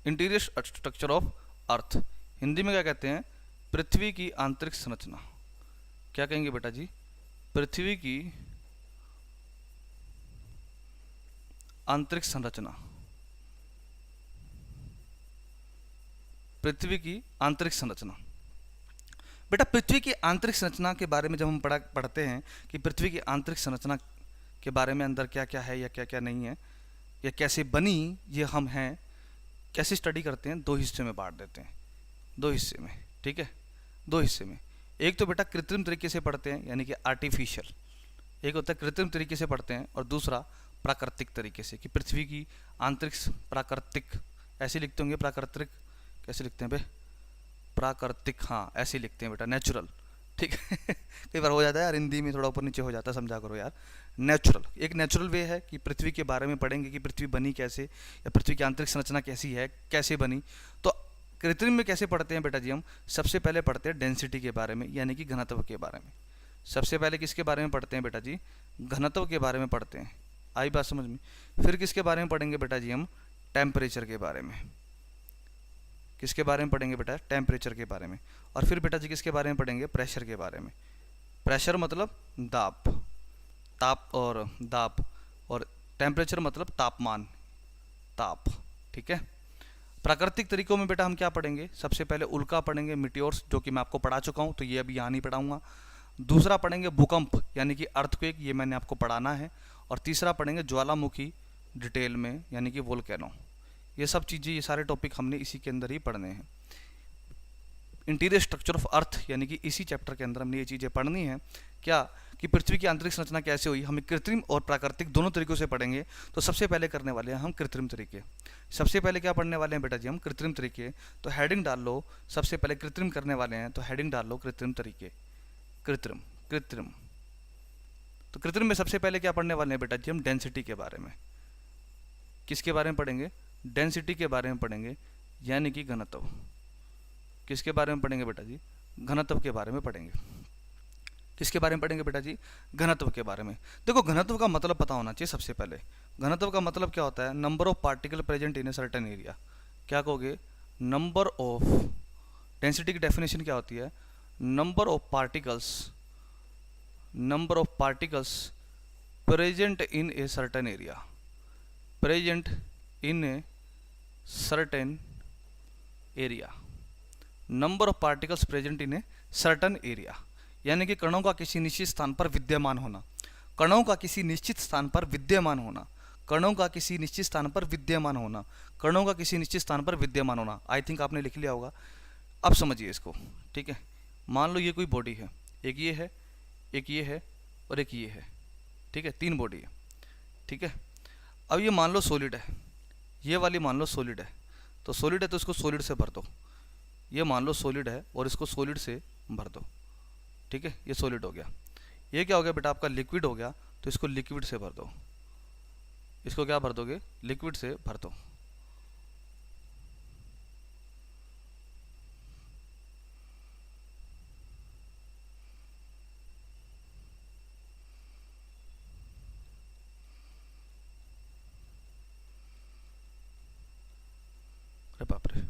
Interior structure of earth, Hindi में क्या कहते हैं? पृथ्वी की आंतरिक संरचना। क्या कहेंगे बेटा जी? पृथ्वी की आंतरिक संरचना, पृथ्वी की आंतरिक संरचना। बेटा पृथ्वी की आंतरिक संरचना के बारे में जब हम पढ़ते हैं कि पृथ्वी की आंतरिक संरचना के बारे में अंदर क्या क्या है या क्या क्या नहीं है या कैसे बनी, ये हम हैं कैसे स्टडी करते हैं, दो हिस्से में बांट देते हैं, दो हिस्से में, ठीक है, दो हिस्से में। एक तो बेटा कृत्रिम तरीके से पढ़ते हैं यानी कि आर्टिफिशियल, एक होता है कृत्रिम तरीके से पढ़ते हैं, और दूसरा प्राकृतिक तरीके से कि पृथ्वी की आंतरिक प्राकृतिक, ऐसे लिखते होंगे प्राकृतिक, कैसे लिखते हैं बे? प्राकृतिक, हाँ ऐसे लिखते हैं बेटा, नेचुरल, ठीक है। कई बार हो जाता है यार हिंदी में थोड़ा ऊपर नीचे हो जाता है, समझा करो यार। नेचुरल, एक नेचुरल वे है कि पृथ्वी के बारे में पढ़ेंगे कि पृथ्वी बनी कैसे या पृथ्वी की आंतरिक संरचना कैसी है, कैसे बनी। तो कृत्रिम में कैसे पढ़ते हैं बेटा जी? हम सबसे पहले पढ़ते हैं डेंसिटी के बारे में यानी कि घनत्व के बारे में। सबसे पहले किसके बारे में पढ़ते हैं बेटा जी? घनत्व के बारे में पढ़ते हैं, आई बात समझ में। फिर किसके बारे में पढ़ेंगे बेटा जी? हम टेम्परेचर के बारे में। किसके बारे में पढ़ेंगे बेटा? टेम्परेचर के बारे में। और फिर बेटा जी किसके बारे में पढ़ेंगे? प्रेशर के बारे में। प्रेशर मतलब दाब, ताप और दाब, और टेम्परेचर मतलब तापमान, ताप, ठीक है। प्राकृतिक तरीकों में बेटा हम क्या पढ़ेंगे? सबसे पहले उल्का पढ़ेंगे, मिटियोर्स, जो कि मैं आपको पढ़ा चुका हूँ तो ये अभी यहाँ नहीं पढ़ाऊंगा। दूसरा पढ़ेंगे भूकंप यानी कि अर्थक्वेक, ये मैंने आपको पढ़ाना है। और तीसरा पढ़ेंगे ज्वालामुखी डिटेल में यानी कि वोल्केनो। ये सब चीज़ें, ये सारे टॉपिक हमने इसी के अंदर ही पढ़ने हैं। इंटीरियर स्ट्रक्चर ऑफ अर्थ यानी कि इसी चैप्टर के अंदर हमने ये चीज़ें पढ़नी है। क्या कि पृथ्वी की आंतरिक संरचना कैसे हुई, हमें कृत्रिम और प्राकृतिक दोनों तरीकों से पढ़ेंगे। तो सबसे पहले करने वाले हैं हम कृत्रिम तरीके। सबसे पहले क्या पढ़ने वाले हैं बेटा जी? हम कृत्रिम तरीके। तो हेडिंग डाल लो, सबसे पहले कृत्रिम करने वाले हैं तो हेडिंग डाल लो कृत्रिम तरीके, कृत्रिम, कृत्रिम। तो कृत्रिम में सबसे पहले क्या पढ़ने वाले हैं बेटा जी? हम डेंसिटी के बारे में। किसके बारे में पढ़ेंगे? डेंसिटी के बारे में पढ़ेंगे यानी कि घनत्व। किसके बारे में पढ़ेंगे बेटा जी? घनत्व के बारे में पढ़ेंगे। किसके बारे में पढ़ेंगे बेटा जी? घनत्व के बारे में। देखो घनत्व का मतलब पता होना चाहिए सबसे पहले। घनत्व का मतलब क्या होता है? Number of particle present in a certain area. क्या कहोगे? नंबर ऑफ, डेंसिटी की डेफिनेशन क्या होती है? Number of particles, number of particles present in a certain area, present in a certain area, number of particles present in a certain area, यानी कि कणों का किसी निश्चित स्थान पर विद्यमान होना, कणों का किसी निश्चित स्थान पर विद्यमान होना, कणों का किसी निश्चित स्थान पर विद्यमान होना, कणों का किसी निश्चित स्थान पर विद्यमान होना। आई थिंक आपने लिख लिया होगा। अब समझिए इसको, ठीक है। मान लो ये कोई बॉडी है, एक ये है, एक ये है और एक ये है, ठीक है, तीन बॉडी है, ठीक है। अब ये मान लो सॉलिड है, ये वाली मान लो सॉलिड है, तो सॉलिड है तो इसको सॉलिड से भर दो। ये मान लो सॉलिड है और इसको सॉलिड से भर दो, ठीक है, ये सॉलिड हो गया। ये क्या हो गया बेटा? आपका लिक्विड हो गया, तो इसको लिक्विड से भर दो। इसको क्या भर दोगे? लिक्विड से भर दो। अरे बाप रे,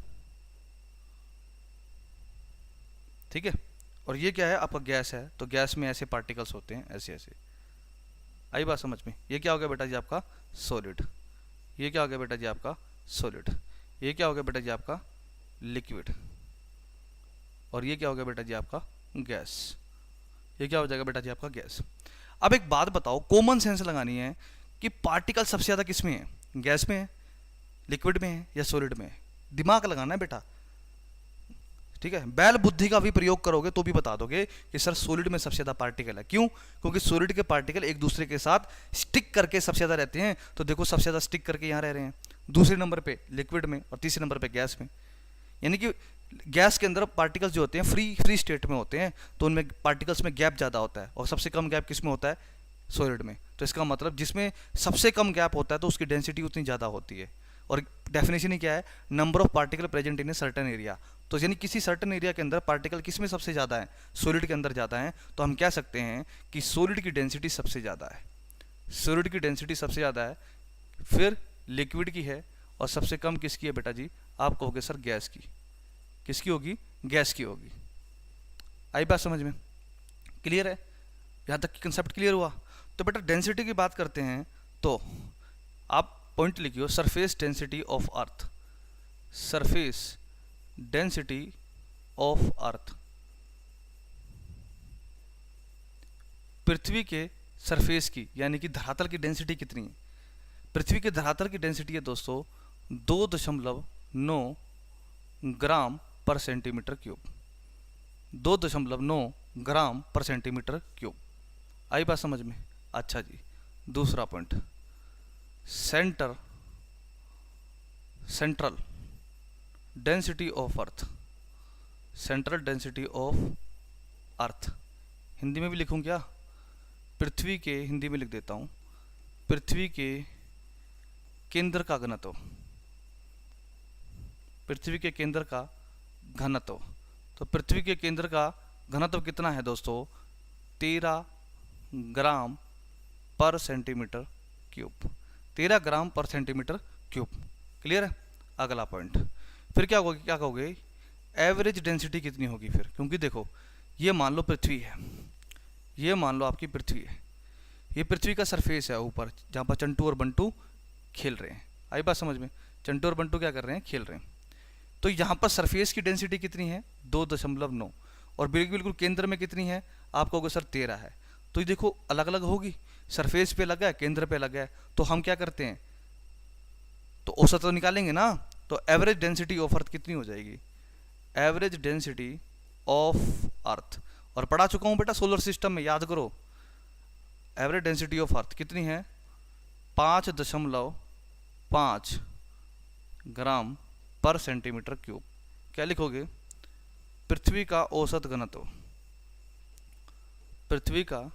ठीक है। और ये क्या है? आपका गैस है, तो गैस में ऐसे पार्टिकल्स होते हैं, ऐसे ऐसे। आई बात समझ में? ये क्या हो गया बेटा जी? आपका सॉलिड। ये क्या हो गया बेटा जी? आपका सॉलिड। ये क्या हो गया बेटा जी? आपका लिक्विड। और ये क्या हो गया बेटा जी? आपका गैस। ये क्या हो जाएगा बेटा जी? आपका गैस। अब एक बात बताओ, कॉमन सेंस लगानी है कि पार्टिकल सबसे ज़्यादा किस में है? गैस में है, लिक्विड में है या सॉलिड में है? दिमाग लगाना है बेटा, ठीक है। बैल बुद्धि का भी प्रयोग करोगे तो भी बता दोगे कि सर सॉलिड में सबसे ज़्यादा पार्टिकल है। क्यों? क्योंकि सॉलिड के पार्टिकल एक दूसरे के साथ स्टिक करके सबसे ज़्यादा रहते हैं। तो देखो सबसे ज़्यादा स्टिक करके यहाँ रह रहे हैं, दूसरे नंबर पे लिक्विड में और तीसरे नंबर पे गैस में। यानी कि गैस के अंदर पार्टिकल्स जो होते हैं फ्री स्टेट में होते हैं, तो उनमें पार्टिकल्स में गैप ज़्यादा होता है, और सबसे कम गैप किस में होता है? सॉलिड में। तो इसका मतलब जिसमें सबसे कम गैप होता है तो उसकी डेंसिटी उतनी ज़्यादा होती है। और डेफिनेशन ही क्या है? Number of particle present in a certain area. तो यानी किसी सर्टेन एरिया के अंदर पार्टिकल किस में सबसे ज़्यादा है? सॉलिड के अंदर ज़्यादा है। तो हम कह सकते हैं कि सॉलिड की डेंसिटी सबसे ज़्यादा है, सॉलिड की डेंसिटी सबसे ज़्यादा है, फिर लिक्विड की है, और सबसे कम किसकी है बेटा जी? आप कहोगे सर गैस की। किसकी होगी? गैस की होगी। आई बात समझ में? क्लियर है? यहाँ तक की कंसेप्ट क्लियर हुआ? तो बेटा डेंसिटी की बात करते हैं तो आप पॉइंट लिखियो, surface density of earth. Surface density of earth, पृथ्वी के सरफेस की यानी कि धरातल की डेंसिटी कितनी है? पृथ्वी के धरातल की डेंसिटी है दोस्तों 2.9 ग्राम पर सेंटीमीटर क्यूब। 2.9 ग्राम पर सेंटीमीटर क्यूब। आई बात समझ में? अच्छा जी, दूसरा point, central density of earth. Central density of अर्थ हिंदी में भी लिखूं क्या? पृथ्वी के, हिंदी में लिख देता हूं, पृथ्वी के केंद्र का घनत्व। पृथ्वी के केंद्र का घनत्व। तो पृथ्वी के केंद्र का घनत्व कितना है दोस्तों? 13 ग्राम पर सेंटीमीटर क्यूब। 13 ग्राम पर सेंटीमीटर क्यूब। क्लियर है? अगला पॉइंट, फिर क्या होगा, क्या कहोगे? एवरेज डेंसिटी कितनी होगी फिर? क्योंकि देखो ये मान लो पृथ्वी है, ये मान लो आपकी पृथ्वी है, ये पृथ्वी का सरफेस है ऊपर जहाँ पर चंटू और बंटू खेल रहे हैं। आई बात समझ में? चंटू और बंटू क्या कर रहे हैं? खेल रहे हैं। तो यहाँ पर सरफेस की डेंसिटी कितनी है? 2.9। और बिल्कुल केंद्र में कितनी है? आप कहोगे सर 13 है। तो ये देखो अलग अलग होगी, सरफेस पे लगा है, केंद्र पे लगा है। तो हम क्या करते हैं, तो औसत तो निकालेंगे ना। तो एवरेज डेंसिटी ऑफ अर्थ कितनी हो जाएगी? एवरेज डेंसिटी ऑफ अर्थ, और पढ़ा चुका हूं बेटा सोलर सिस्टम में, याद करो। एवरेज डेंसिटी ऑफ अर्थ कितनी है? 5.5 ग्राम पर सेंटीमीटर क्यूब। क्या लिखोगे? पृथ्वी का औसत घनत्व, पृथ्वी का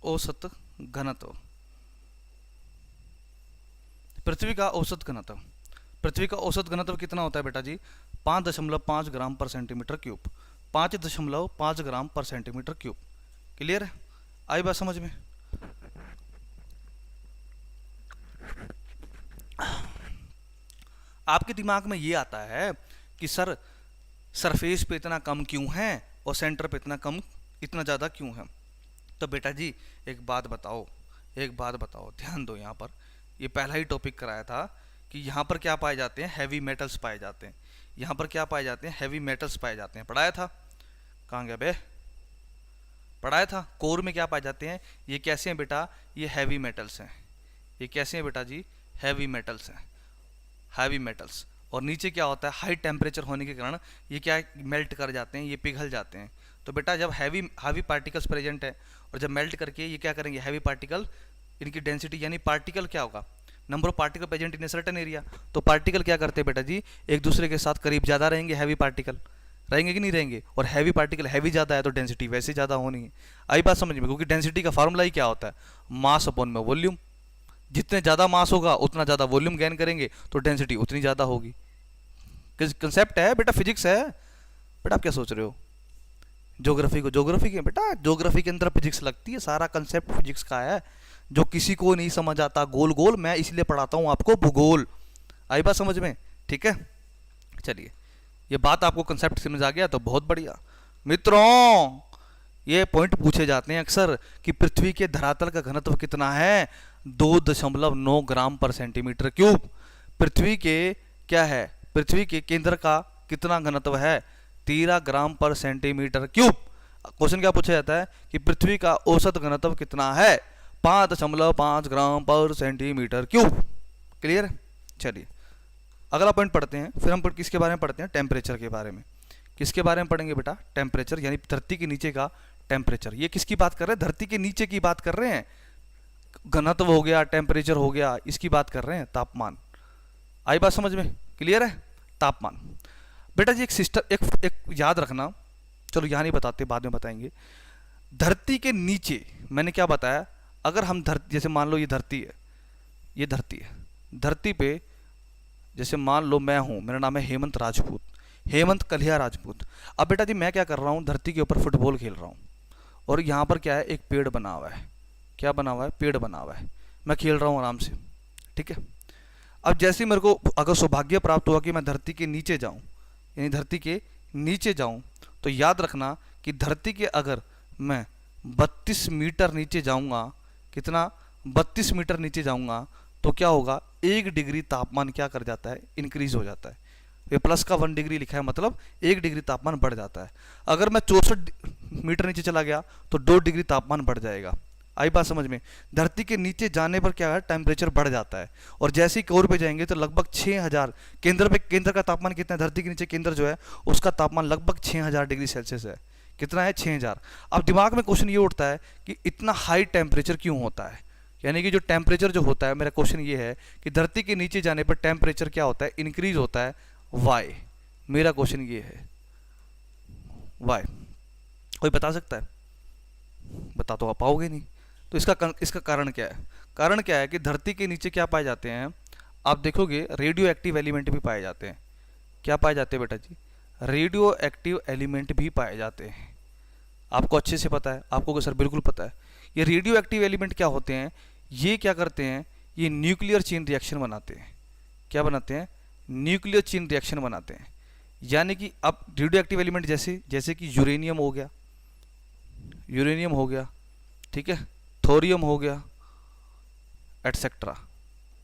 औसत घनत्व, पृथ्वी का औसत घनत्व। पृथ्वी का औसत घनत्व कितना होता है बेटा जी? 5.5 ग्राम पर सेंटीमीटर क्यूब। 5.5 ग्राम पर सेंटीमीटर क्यूब। क्लियर है? आई बात समझ में? आपके दिमाग में ये आता है कि सर सरफेस पे इतना कम क्यों है और सेंटर पे इतना कम, इतना ज़्यादा क्यों है? तो बेटा जी एक बात बताओ, एक बात बताओ, ध्यान दो। यहाँ पर ये पहला ही टॉपिक कराया था कि यहाँ पर क्या पाए जाते हैं? हैवी मेटल्स पाए जाते हैं। यहाँ पर क्या पाए जाते हैं? हैवी मेटल्स पाए जाते हैं। पढ़ाया था? कहाँ गया बे? पढ़ाया था। कोर में क्या पाए जाते हैं? ये कैसे हैं बेटा? ये हैवी मेटल्स हैं। ये कैसे हैं बेटा जी? हैवी मेटल्स हैं, हैवी मेटल्स। और नीचे क्या होता है? हाई टेम्परेचर होने के कारण ये क्या मेल्ट कर जाते हैं, ये पिघल जाते हैं। तो बेटा जब हैवी पार्टिकल्स प्रेजेंट है और जब मेल्ट करके ये क्या करेंगे? हैवी पार्टिकल, इनकी डेंसिटी यानी पार्टिकल क्या होगा? Number of particle present in a certain area. तो पार्टिकल क्या करते हैं बेटा जी? एक दूसरे के साथ करीब ज़्यादा रहेंगे, हैवी पार्टिकल रहेंगे कि नहीं रहेंगे? और हैवी पार्टिकल हैवी ज़्यादा है तो डेंसिटी वैसे ज़्यादा होनी है। आई बात समझ में? क्योंकि डेंसिटी का फार्मूला ही क्या होता है? मास अपॉन में वॉल्यूम। जितने ज़्यादा मास होगा उतना ज़्यादा वॉल्यूम गेन करेंगे तो डेंसिटी उतनी ज़्यादा होगी। कंसेप्ट है बेटा, फिजिक्स है बेटा। आप क्या सोच रहे हो? ज्योग्राफी को ज्योग्राफी के बेटा, ज्योग्राफी के अंदर फिजिक्स लगती है, सारा कंसेप्ट फिजिक्स का है। जो किसी को नहीं समझ आता गोल गोल, मैं इसलिए पढ़ाता हूँ आपको भूगोल। आई बात समझ में? ठीक है, चलिए ये बात आपको कंसेप्ट समझ आ गया तो बहुत बढ़िया। मित्रों ये पॉइंट पूछे जाते हैं अक्सर कि पृथ्वी के धरातल का घनत्व कितना है? 2.9 ग्राम पर सेंटीमीटर क्यूब। पृथ्वी के क्या है? पृथ्वी के केंद्र का कितना घनत्व है? 13 ग्राम पर सेंटीमीटर क्यूब। क्वेश्चन क्या पूछा जाता है कि पृथ्वी का औसत घनत्व कितना है? 5.5 ग्राम पर सेंटीमीटर क्यूब। क्लियर? चलिए अगला पॉइंट पढ़ते हैं। फिर हम किसके बारे में पढ़ते हैं? टेम्परेचर के बारे में। किसके बारे में पढ़ेंगे बेटा? टेम्परेचर, यानी धरती के नीचे का टेम्परेचर। ये किसकी बात कर रहे हैं? धरती के नीचे की बात कर रहे हैं। घनत्व हो गया, टेम्परेचर हो गया, इसकी बात कर रहे हैं, तापमान। आई बात समझ में? क्लियर है? तापमान बेटा जी एक सिस्टम, एक याद रखना, चलो यहाँ नहीं बताते, बाद में बताएंगे। धरती के नीचे मैंने क्या बताया? अगर हम धरती, जैसे मान लो ये धरती है, ये धरती है, धरती पे जैसे मान लो मैं हूँ, मेरा नाम है हेमंत राजपूत, हेमंत कलिया राजपूत। अब बेटा जी मैं क्या कर रहा हूँ? धरती के ऊपर फुटबॉल खेल रहा हूँ और यहाँ पर क्या है? एक पेड़ बना हुआ है। क्या बना हुआ है? पेड़ बना हुआ है। मैं खेल रहा हूँ आराम से, ठीक है। अब जैसे ही मेरे को अगर सौभाग्य प्राप्त हुआ कि मैं धरती के नीचे जाऊं, यानी धरती के नीचे जाऊं, तो याद रखना कि धरती के अगर मैं 32 मीटर नीचे जाऊंगा, कितना, 32 मीटर नीचे जाऊंगा, तो क्या होगा, 1 डिग्री तापमान क्या कर जाता है, इंक्रीज हो जाता है। ये प्लस का 1 डिग्री लिखा है, मतलब 1 डिग्री तापमान बढ़ जाता है। अगर मैं 64 मीटर नीचे चला गया तो 2 डिग्री तापमान बढ़ जाएगा। आई बात समझ में? धरती के नीचे जाने पर क्या है, टेम्परेचर बढ़ जाता है। और जैसे ही कोर पे जाएंगे तो लगभग 6000, केंद्र का तापमान कितना है, धरती के नीचे केंद्र जो है उसका तापमान लगभग 6000 डिग्री सेल्सियस है। कितना है, 6000। अब दिमाग में क्वेश्चन ये उठता है कि इतना हाई टेम्परेचर क्यों होता है, यानी कि जो टेम्परेचर जो होता है, मेरा क्वेश्चन ये है कि धरती के नीचे जाने पर टेम्परेचर क्या होता है, इंक्रीज होता है। वाई, मेरा क्वेश्चन ये है, वाई। कोई बता सकता है? बता तो आप पाओगे नहीं। तो इसका कारण क्या है? कारण क्या है कि धरती के नीचे क्या पाए जाते हैं, आप देखोगे रेडियो एक्टिव एलिमेंट भी पाए जाते हैं। क्या पाए जाते हैं बेटा जी? रेडियो एक्टिव एलिमेंट भी पाए जाते हैं। आपको अच्छे से पता है? आपको सर बिल्कुल पता है। ये रेडियो एक्टिव एलिमेंट क्या होते हैं, ये क्या करते हैं, ये न्यूक्लियर चेन रिएक्शन बनाते हैं। क्या बनाते हैं? न्यूक्लियर चेन रिएक्शन बनाते हैं। यानी कि अब रेडियो एक्टिव एलिमेंट जैसे कि यूरेनियम हो गया, ठीक है, थोरियम हो गया, एटसेट्रा,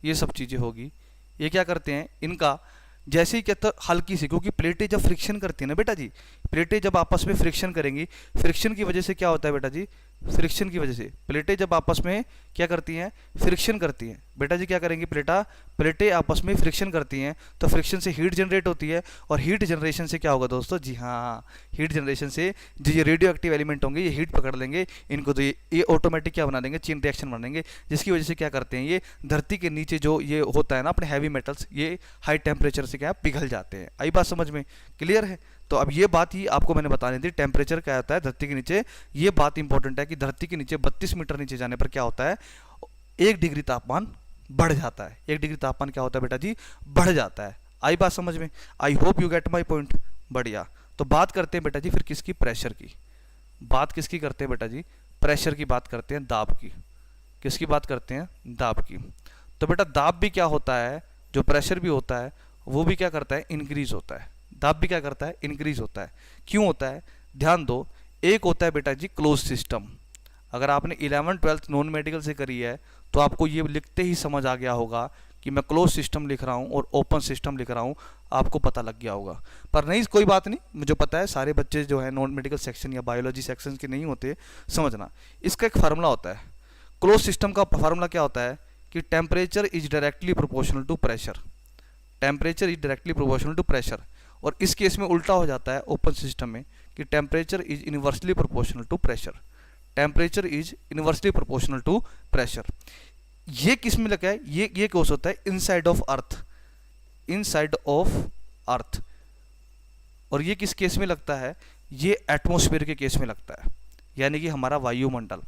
ये सब चीज़ें होगी। ये क्या करते हैं, इनका जैसे ही कहता हल्की सी, क्योंकि प्लेटें जब फ्रिक्शन करती है ना बेटा जी, प्लेटें जब आपस में फ्रिक्शन करेंगी, फ्रिक्शन की वजह से क्या होता है बेटा जी, फ्रिक्शन की वजह से प्लेटें जब आपस में क्या करती हैं, फ्रिक्शन करती हैं। बेटा जी क्या करेंगी, प्लेटें आपस में फ्रिक्शन करती हैं, तो फ्रिक्शन से हीट जनरेट होती है, और हीट जनरेशन से क्या होगा दोस्तों, जी हाँ, हीट जनरेशन से जो ये रेडियो एक्टिव एलिमेंट होंगे ये हीट पकड़ लेंगे इनको, तो ये ऑटोमेटिक क्या बना देंगे, चेन रिएक्शन बना देंगे, जिसकी वजह से क्या करते हैं, ये धरती के नीचे जो ये होता है ना अपने हैवी मेटल्स, ये हाई टेम्परेचर से क्या पिघल जाते हैं। आई बात समझ में? क्लियर है? तो अब ये बात ही आपको मैंने बतानी थी, टेम्परेचर क्या होता है धरती के नीचे। ये बात इंपॉर्टेंट है कि धरती के नीचे 32 मीटर नीचे जाने पर क्या होता है, 1 डिग्री तापमान बढ़ जाता है। 1 डिग्री तापमान क्या होता है बेटा जी, बढ़ जाता है। आई बात समझ में? I hope you get my point. बढ़िया। तो बात करते हैं बेटा जी फिर किसकी, प्रेशर की। बात किसकी करते हैं बेटा जी, प्रेशर की बात करते हैं, दाब की। किसकी बात करते हैं, दाब की। तो बेटा दाब भी क्या होता है, जो प्रेशर भी होता है वो भी क्या करता है, इंक्रीज होता है। दाब भी क्या करता है, इंक्रीज होता है। क्यों होता है, ध्यान दो। एक होता है बेटा जी क्लोज सिस्टम। अगर आपने 11th-12th नॉन मेडिकल से करी है तो आपको ये लिखते ही समझ आ गया होगा कि मैं क्लोज सिस्टम लिख रहा हूँ और ओपन सिस्टम लिख रहा हूँ, आपको पता लग गया होगा। पर नहीं, कोई बात नहीं, मुझे पता है सारे बच्चे जो है नॉन मेडिकल सेक्शन या बायोलॉजी सेक्शन के नहीं होते, समझना। इसका एक फार्मूला होता है, क्लोज सिस्टम का फार्मूला क्या होता है कि temperature is directly proportional to pressure. Temperature is directly proportional to pressure. और इस केस में उल्टा हो जाता है ओपन सिस्टम में कि temperature is inversely proportional to pressure. Temperature is inversely proportional to pressure. ये किस में लगा है, ये कोर्स होता है inside of earth, inside of earth. और ये किस केस में लगता है, ये एटमॉस्फेयर के केस में लगता है, यानी कि हमारा वायुमंडल,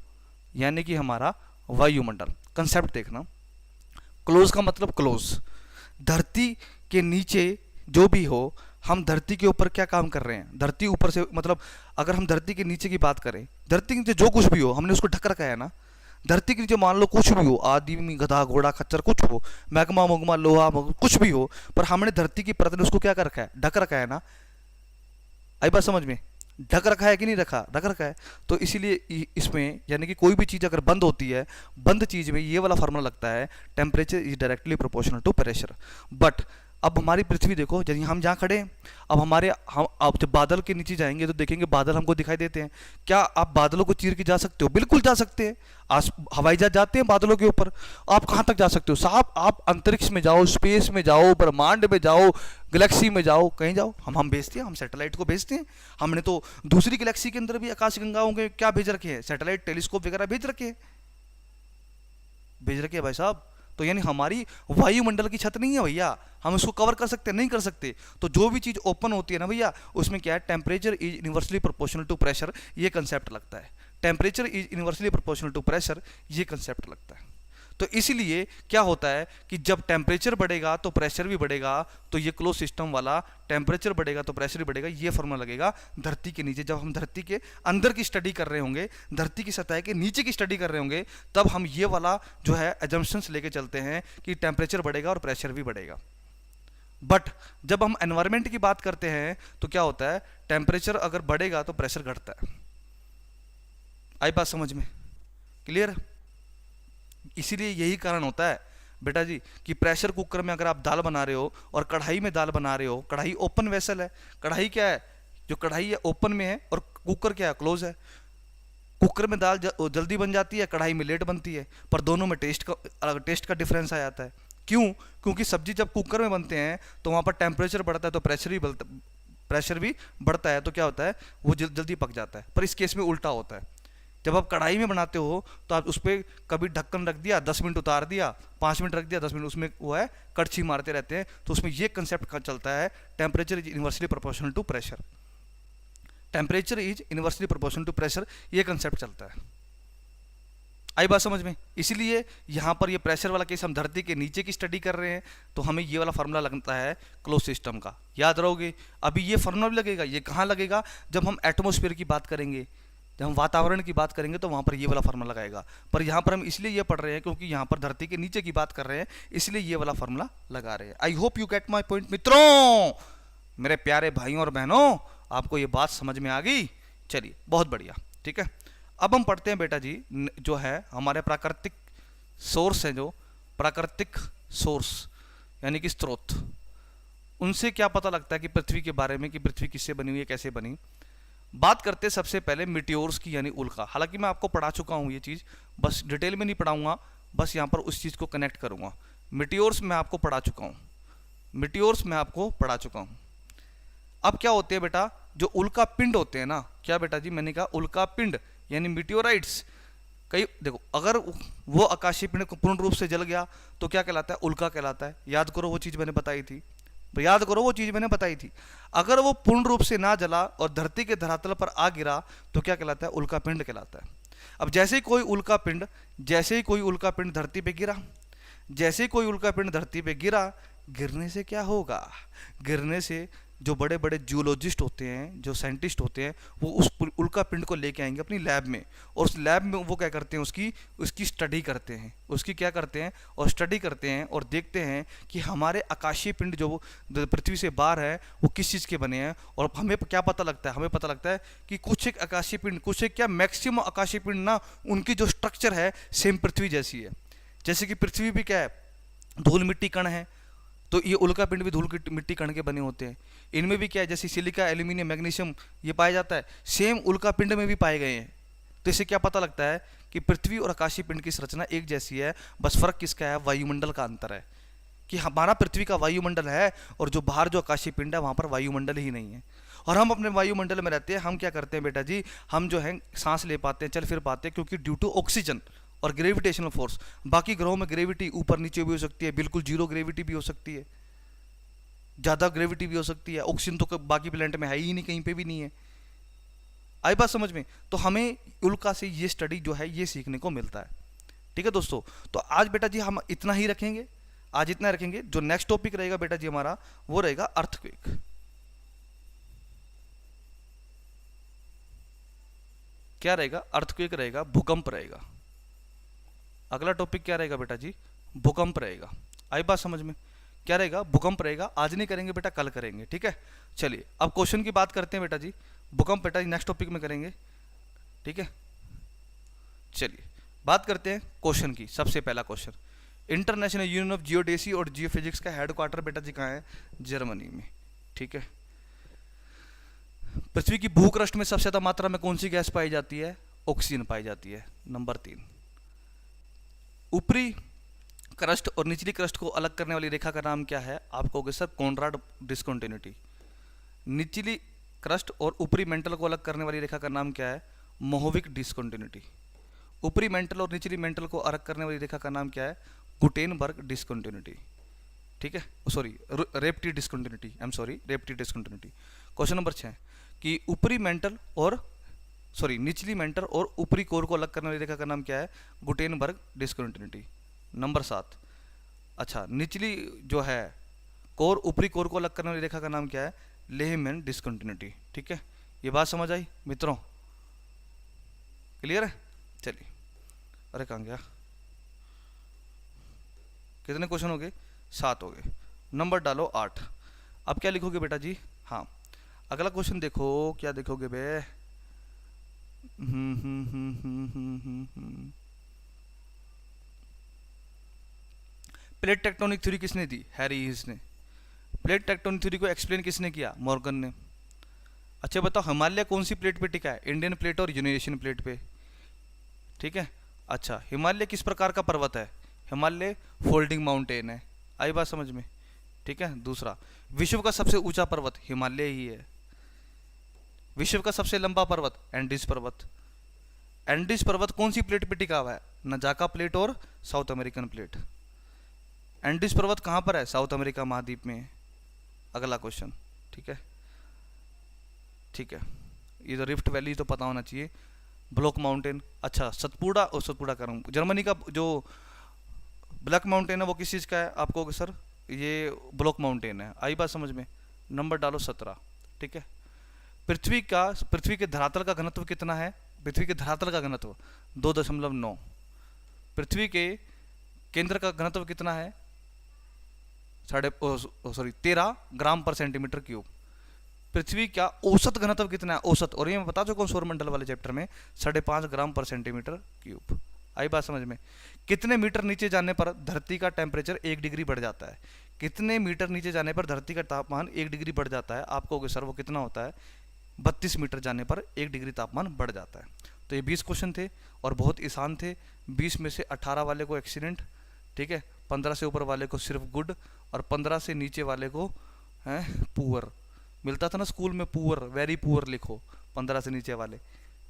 यानी कि हमारा वायुमंडल। कंसेप्ट देखना, क्लोज का मतलब क्लोज, धरती के नीचे जो भी हो, हम धरती के ऊपर क्या काम कर रहे हैं, धरती ऊपर से, मतलब अगर हम धरती के नीचे की बात करें, धरती के नीचे जो कुछ भी हो हमने उसको ढक रखा है ना। धरती के नीचे मान लो कुछ भी हो, आदमी गधा घोड़ा खच्चर कुछ हो, मैग्मा मुगमा लोहा कुछ भी हो, पर हमने धरती की परत ने उसको क्या कर रखा है, ढक रखा है ना। आई बात समझ में? ढक रखा है कि नहीं रखा, ढक रखा है। तो इसीलिए इसमें यानी कि कोई भी चीज़ अगर बंद होती है, बंद चीज़ में ये वाला फार्मूला लगता है, temperature is directly proportional to pressure. But अब हमारी पृथ्वी देखो, जैसे हम जहाँ खड़े हैं, अब आप जब बादल के नीचे जाएंगे तो देखेंगे बादल हमको दिखाई देते हैं। क्या आप बादलों को चीर के जा सकते हो? बिल्कुल जा सकते हैं। हवाई जहाज जाते हैं बादलों के ऊपर। आप कहाँ तक जा सकते हो साहब? आप अंतरिक्ष में जाओ, स्पेस में जाओ, ब्रह्मांड में जाओ, गैलेक्सी में जाओ, कहीं जाओ। हम भेजते हैं, हम सैटेलाइट को भेजते हैं। हमने तो दूसरी गैलेक्सी के अंदर भी आकाश गंगाओं के क्या भेज रखे हैं, सैटेलाइट, टेलीस्कोप वगैरह भेज रखे हैं भाई साहब। तो यानी हमारी वायुमंडल की छत नहीं है भैया, हम इसको कवर कर सकते हैं, नहीं कर सकते। तो जो भी चीज़ ओपन होती है ना भैया, उसमें क्या है, temperature is inversely proportional to pressure, ये कंसेप्ट लगता है। Temperature is inversely proportional to pressure, ये कंसेप्ट लगता है। तो इसीलिए क्या होता है कि जब टेम्परेचर बढ़ेगा तो प्रेशर भी बढ़ेगा, तो ये क्लोज सिस्टम वाला टेम्परेचर बढ़ेगा तो प्रेशर भी बढ़ेगा, ये फॉर्मूला लगेगा धरती के नीचे। जब हम धरती के अंदर की स्टडी कर रहे होंगे, धरती की सतह के नीचे की स्टडी कर रहे होंगे, तब हम ये वाला जो है एजम्पशंस लेके चलते हैं कि टेम्परेचर बढ़ेगा और प्रेशर भी बढ़ेगा। बट जब हम एनवायरमेंट की बात करते हैं तो क्या होता है, टेम्परेचर अगर बढ़ेगा तो प्रेशर घटता है। आई बात समझ में? क्लियर? इसीलिए यही कारण होता है बेटा जी कि प्रेशर कुकर में अगर आप दाल बना रहे हो और कढ़ाई में दाल बना रहे हो, कढ़ाई ओपन वेसल है, कढ़ाई क्या है, जो कढ़ाई है ओपन में है, और कुकर क्या है, क्लोज है। कुकर में दाल जल्दी बन जाती है, कढ़ाई में लेट बनती है, पर दोनों में टेस्ट का डिफरेंस आ जाता है। क्यों? क्योंकि सब्जी जब कुकर में बनते हैं तो वहाँ पर टेम्परेचर बढ़ता है तो प्रेशर भी बढ़ता है, तो क्या होता है, वो जल्दी पक जाता है। पर इस केस में उल्टा होता है। जब आप कढ़ाई में बनाते हो तो आप उस पर कभी ढक्कन रख दिया, 10 मिनट उतार दिया, 5 मिनट रख दिया, 10 मिनट, उसमें वो है कड़छी मारते रहते हैं। तो उसमें ये कंसेप्ट चलता है, temperature is inversely proportional to pressure. Temperature is inversely proportional to pressure, ये कंसेप्ट चलता है। आई बात समझ में? इसीलिए यहाँ पर ये प्रेशर वाला केस हम धरती के नीचे की स्टडी कर रहे हैं, तो हमें ये वाला फार्मूला लगता है क्लोज सिस्टम का। याद रहोगे, अभी ये फार्मूला भी लगेगा। ये कहाँ लगेगा? जब हम एटमॉस्फेयर की बात करेंगे, जब हम वातावरण की बात करेंगे तो वहाँ पर ये वाला फार्मूला लगाएगा। पर यहाँ पर हम इसलिए ये पढ़ रहे हैं क्योंकि यहाँ पर धरती के नीचे की बात कर रहे हैं, इसलिए ये वाला फार्मूला लगा रहे हैं। I hope you get my point मित्रों, मेरे प्यारे भाइयों और बहनों, आपको ये बात समझ में आ गई? चलिए, बहुत बढ़िया। ठीक है, अब हम पढ़ते हैं बेटा जी, जो है हमारे प्राकृतिक सोर्स है, जो प्राकृतिक सोर्स यानी कि स्रोत, उनसे क्या पता लगता है कि पृथ्वी के बारे में, कि पृथ्वी किससे बनी हुई है, कैसे बनी। बात करते हैं सबसे पहले मिटियोर्स की, यानी उल्का। हालांकि मैं आपको पढ़ा चुका हूं ये चीज़, बस डिटेल में नहीं पढ़ाऊंगा, बस यहाँ पर उस चीज़ को कनेक्ट करूंगा। मिटियोर्स मैं आपको पढ़ा चुका हूँ, मिटियोर्स मैं आपको पढ़ा चुका हूँ। अब क्या होते हैं बेटा, जो उल्का पिंड होते हैं ना, क्या बेटा जी, मैंने कहा उल्का पिंड यानी मिटियोराइट्स। कई देखो, अगर वो आकाशीय पिंड पूर्ण रूप से जल गया तो क्या कहलाता है, उल्का कहलाता है। याद करो वो चीज़ मैंने बताई थी, याद करो वो चीज़ मैंने बताई थी। अगर वो पूर्ण रूप से ना जला और धरती के धरातल पर आ गिरा तो क्या कहलाता है, उल्का पिंड कहलाता है। अब जैसे ही कोई उल्का पिंड धरती पे गिरा, जैसे ही कोई उल्का पिंड धरती पे गिरा, गिरने से क्या होगा, गिरने से जो बड़े बड़े जियोलॉजिस्ट होते हैं, जो साइंटिस्ट होते हैं, वो उस उल्का पिंड को लेके आएंगे अपनी लैब में, और उस लैब में वो क्या करते हैं, उसकी स्टडी करते हैं, उसकी क्या करते हैं, और स्टडी करते हैं और देखते हैं कि हमारे आकाशीय पिंड जो पृथ्वी से बाहर है वो किस चीज़ के बने हैं। और हमें क्या पता लगता है, हमें पता लगता है कि कुछ एक आकाशीय पिंड, कुछ एक क्या मैक्सिमम आकाशीय पिंड ना, उनकी जो स्ट्रक्चर है सेम पृथ्वी जैसी है। जैसे कि पृथ्वी भी क्या है, धूल मिट्टी कण है, तो ये उल्का पिंड भी धूल की मिट्टी कण के बने होते हैं। इनमें भी क्या है, जैसे सिलिका, एल्यूमिनियम, मैग्नीशियम ये पाया जाता है, सेम उल्का पिंड में भी पाए गए हैं। तो इससे क्या पता लगता है कि पृथ्वी और आकाशीय पिंड की संरचना एक जैसी है, बस फर्क किसका है, वायुमंडल का अंतर है। कि हमारा पृथ्वी का वायुमंडल है और जो बाहर जो आकाशीय पिंड है वहाँ पर वायुमंडल ही नहीं है, और हम अपने वायुमंडल में रहते हैं। हम क्या करते हैं बेटा जी, हम जो है सांस ले पाते हैं, चल फिर पाते हैं, क्योंकि ड्यू टू ऑक्सीजन और ग्रेविटेशनल फोर्स। बाकी ग्रहों में ग्रेविटी ऊपर नीचे भी हो सकती है, बिल्कुल जीरो ग्रेविटी भी हो सकती है, ज़्यादा ग्रेविटी भी हो सकती है। ऑक्सीजन तो बाकी प्लैनेट में है ही नहीं, कहीं पे भी नहीं है। आई बात समझ में? तो हमें उल्का से ये स्टडी जो है ये सीखने को मिलता है। ठीक है दोस्तों, तो आज बेटा जी हम इतना ही रखेंगे, आज इतना रखेंगे। जो नेक्स्ट टॉपिक रहेगा बेटा जी हमारा, वो रहेगा अर्थक्वेक। क्या रहेगा, अर्थक्वेक रहेगा, भूकंप रहेगा। अगला टॉपिक क्या रहेगा बेटा जी, भूकंप रहेगा। आई बात समझ में? क्या रहेगा, भूकंप रहेगा। आज नहीं करेंगे बेटा, कल करेंगे। ठीक है, चलिए अब क्वेश्चन की बात करते हैं बेटा जी। भूकंप बेटा जी नेक्स्ट टॉपिक में करेंगे। ठीक है, चलिए बात करते हैं क्वेश्चन की। सबसे पहला question, international union of geodesy और जियोफिजिक्स का हेडक्वार्टर बेटा जी कहाँ है, जर्मनी में। ठीक है, पृथ्वी की भूक्रष्ट में सबसे ज्यादा मात्रा में कौन सी गैस पाई जाती है, ऑक्सीजन पाई जाती है। नंबर 3, ऊपरी क्रस्ट और निचली क्रस्ट को अलग करने वाली रेखा का नाम क्या है। आप कहोगे सर कॉनराड डिस्कंटिन्यूटी। निचली क्रस्ट और ऊपरी मेंटल को अलग करने वाली रेखा का नाम क्या है, मोहोविक डिस्कंटिन्यूटी। ऊपरी मेंटल और निचली मेंटल को अलग करने वाली रेखा का नाम क्या है, गुटेनबर्ग डिस्कंटिन्यूटी। ठीक है, sorry Repetti discontinuity, I am sorry, Repetti discontinuity. Question number 6 कि ऊपरी मेंटल और निचली मेंटल और ऊपरी कोर को अलग करने वाली रेखा का नाम क्या है, गुटेनबर्ग डिस्कंटिन्यूटी। नंबर 7। अच्छा, निचली जो है कोर, ऊपरी कोर को अलग करने वाली रेखा का नाम क्या है? Lehman discontinuity. ठीक है, ये बात समझ आई मित्रों? क्लियर है? चलिए, अरे कहाँ गया? कितने क्वेश्चन हो गए? 7 हो गए। नंबर डालो 8। अब क्या लिखोगे बेटा जी? हाँ, अगला क्वेश्चन देखो, क्या देखोगे बे? प्लेट टेक्टोनिक थ्योरी किसने दी? हैरी हीस ने। प्लेट टेक्टोनिक थ्योरी को एक्सप्लेन किसने किया? मॉर्गन ने। अच्छा बताओ, हिमालय कौन सी प्लेट पे टिका है? इंडियन प्लेट और यूरेशियन प्लेट पे। ठीक है। अच्छा, हिमालय किस प्रकार का पर्वत है? हिमालय फोल्डिंग माउंटेन है। आई बात समझ में? ठीक है। दूसरा, विश्व का सबसे ऊंचा पर्वत हिमालय ही है। विश्व का सबसे लंबा पर्वत एंडीज पर्वत। एंडीज पर्वत कौन सी प्लेट पे टिका हुआ है? नजाका प्लेट और साउथ अमेरिकन प्लेट। एंडीज पर्वत कहाँ पर है? साउथ अमेरिका महाद्वीप में है। अगला क्वेश्चन। ठीक है, ठीक है, ये तो रिफ्ट वैली तो पता होना चाहिए। Block mountain. अच्छा, सतपुड़ा, और सतपुड़ा कर रहा हूँ, जर्मनी का जो ब्लैक माउंटेन है वो किस चीज़ का है? आप कहोगे सर ये ब्लॉक माउंटेन है। आई बात समझ में? नंबर डालो 17। ठीक है। पृथ्वी के धरातल का घनत्व कितना है? पृथ्वी के धरातल का घनत्व 2.9। पृथ्वी के केंद्र का घनत्व कितना है? 13 ग्राम पर सेंटीमीटर क्यूब। पृथ्वी का औसत घनत्व कितना है? औसत, और ये मैं बता चुका हूँ सौरमंडल वाले चैप्टर में, 5.5 ग्राम पर सेंटीमीटर क्यूब। आई बात समझ में? कितने मीटर नीचे जाने पर धरती का टेम्परेचर 1 डिग्री बढ़ जाता है? कितने मीटर नीचे जाने पर धरती का तापमान 1 डिग्री बढ़ जाता है? आप कहोगे सर वो कितना होता है? 32 मीटर जाने पर 1 डिग्री तापमान बढ़ जाता है। तो ये 20 क्वेश्चन थे और बहुत आसान थे। 20 में से 18 वाले को एक्सीडेंट, ठीक है, 15 से ऊपर वाले को सिर्फ गुड, और 15 से नीचे वाले को है पुअर। मिलता था ना स्कूल में, पुअर, वेरी पुअर लिखो 15 से नीचे वाले।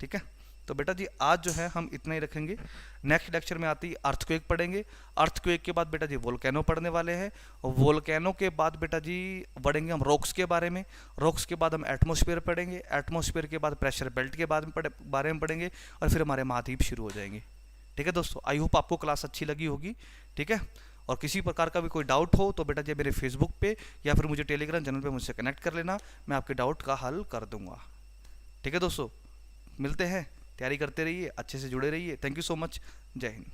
ठीक है, तो बेटा जी आज जो है हम इतना ही रखेंगे। नेक्स्ट लेक्चर में आती अर्थक्वेक पढ़ेंगे। अर्थक्वेक के बाद बेटा जी वोल्केनो पढ़ने वाले हैं, और वोल्केनो के बाद बेटा जी बढ़ेंगे हम रॉक्स के बारे में। रॉक्स के बाद हम एटमॉस्फेयर पढ़ेंगे। एटमॉस्फेयर के बाद प्रेशर बेल्ट के बारे में पढ़ेंगे, और फिर हमारे महाद्वीप शुरू हो जाएंगे। ठीक है दोस्तों, आई होप आपको क्लास अच्छी लगी होगी। ठीक है, और किसी प्रकार का भी कोई डाउट हो तो बेटा जी मेरे फेसबुक पे या फिर मुझे टेलीग्राम चैनल पे मुझसे कनेक्ट कर लेना, मैं आपके डाउट का हल कर दूंगा। ठीक है दोस्तों, मिलते हैं, तैयारी करते रहिए, अच्छे से जुड़े रहिए। थैंक यू सो मच, जय हिंद।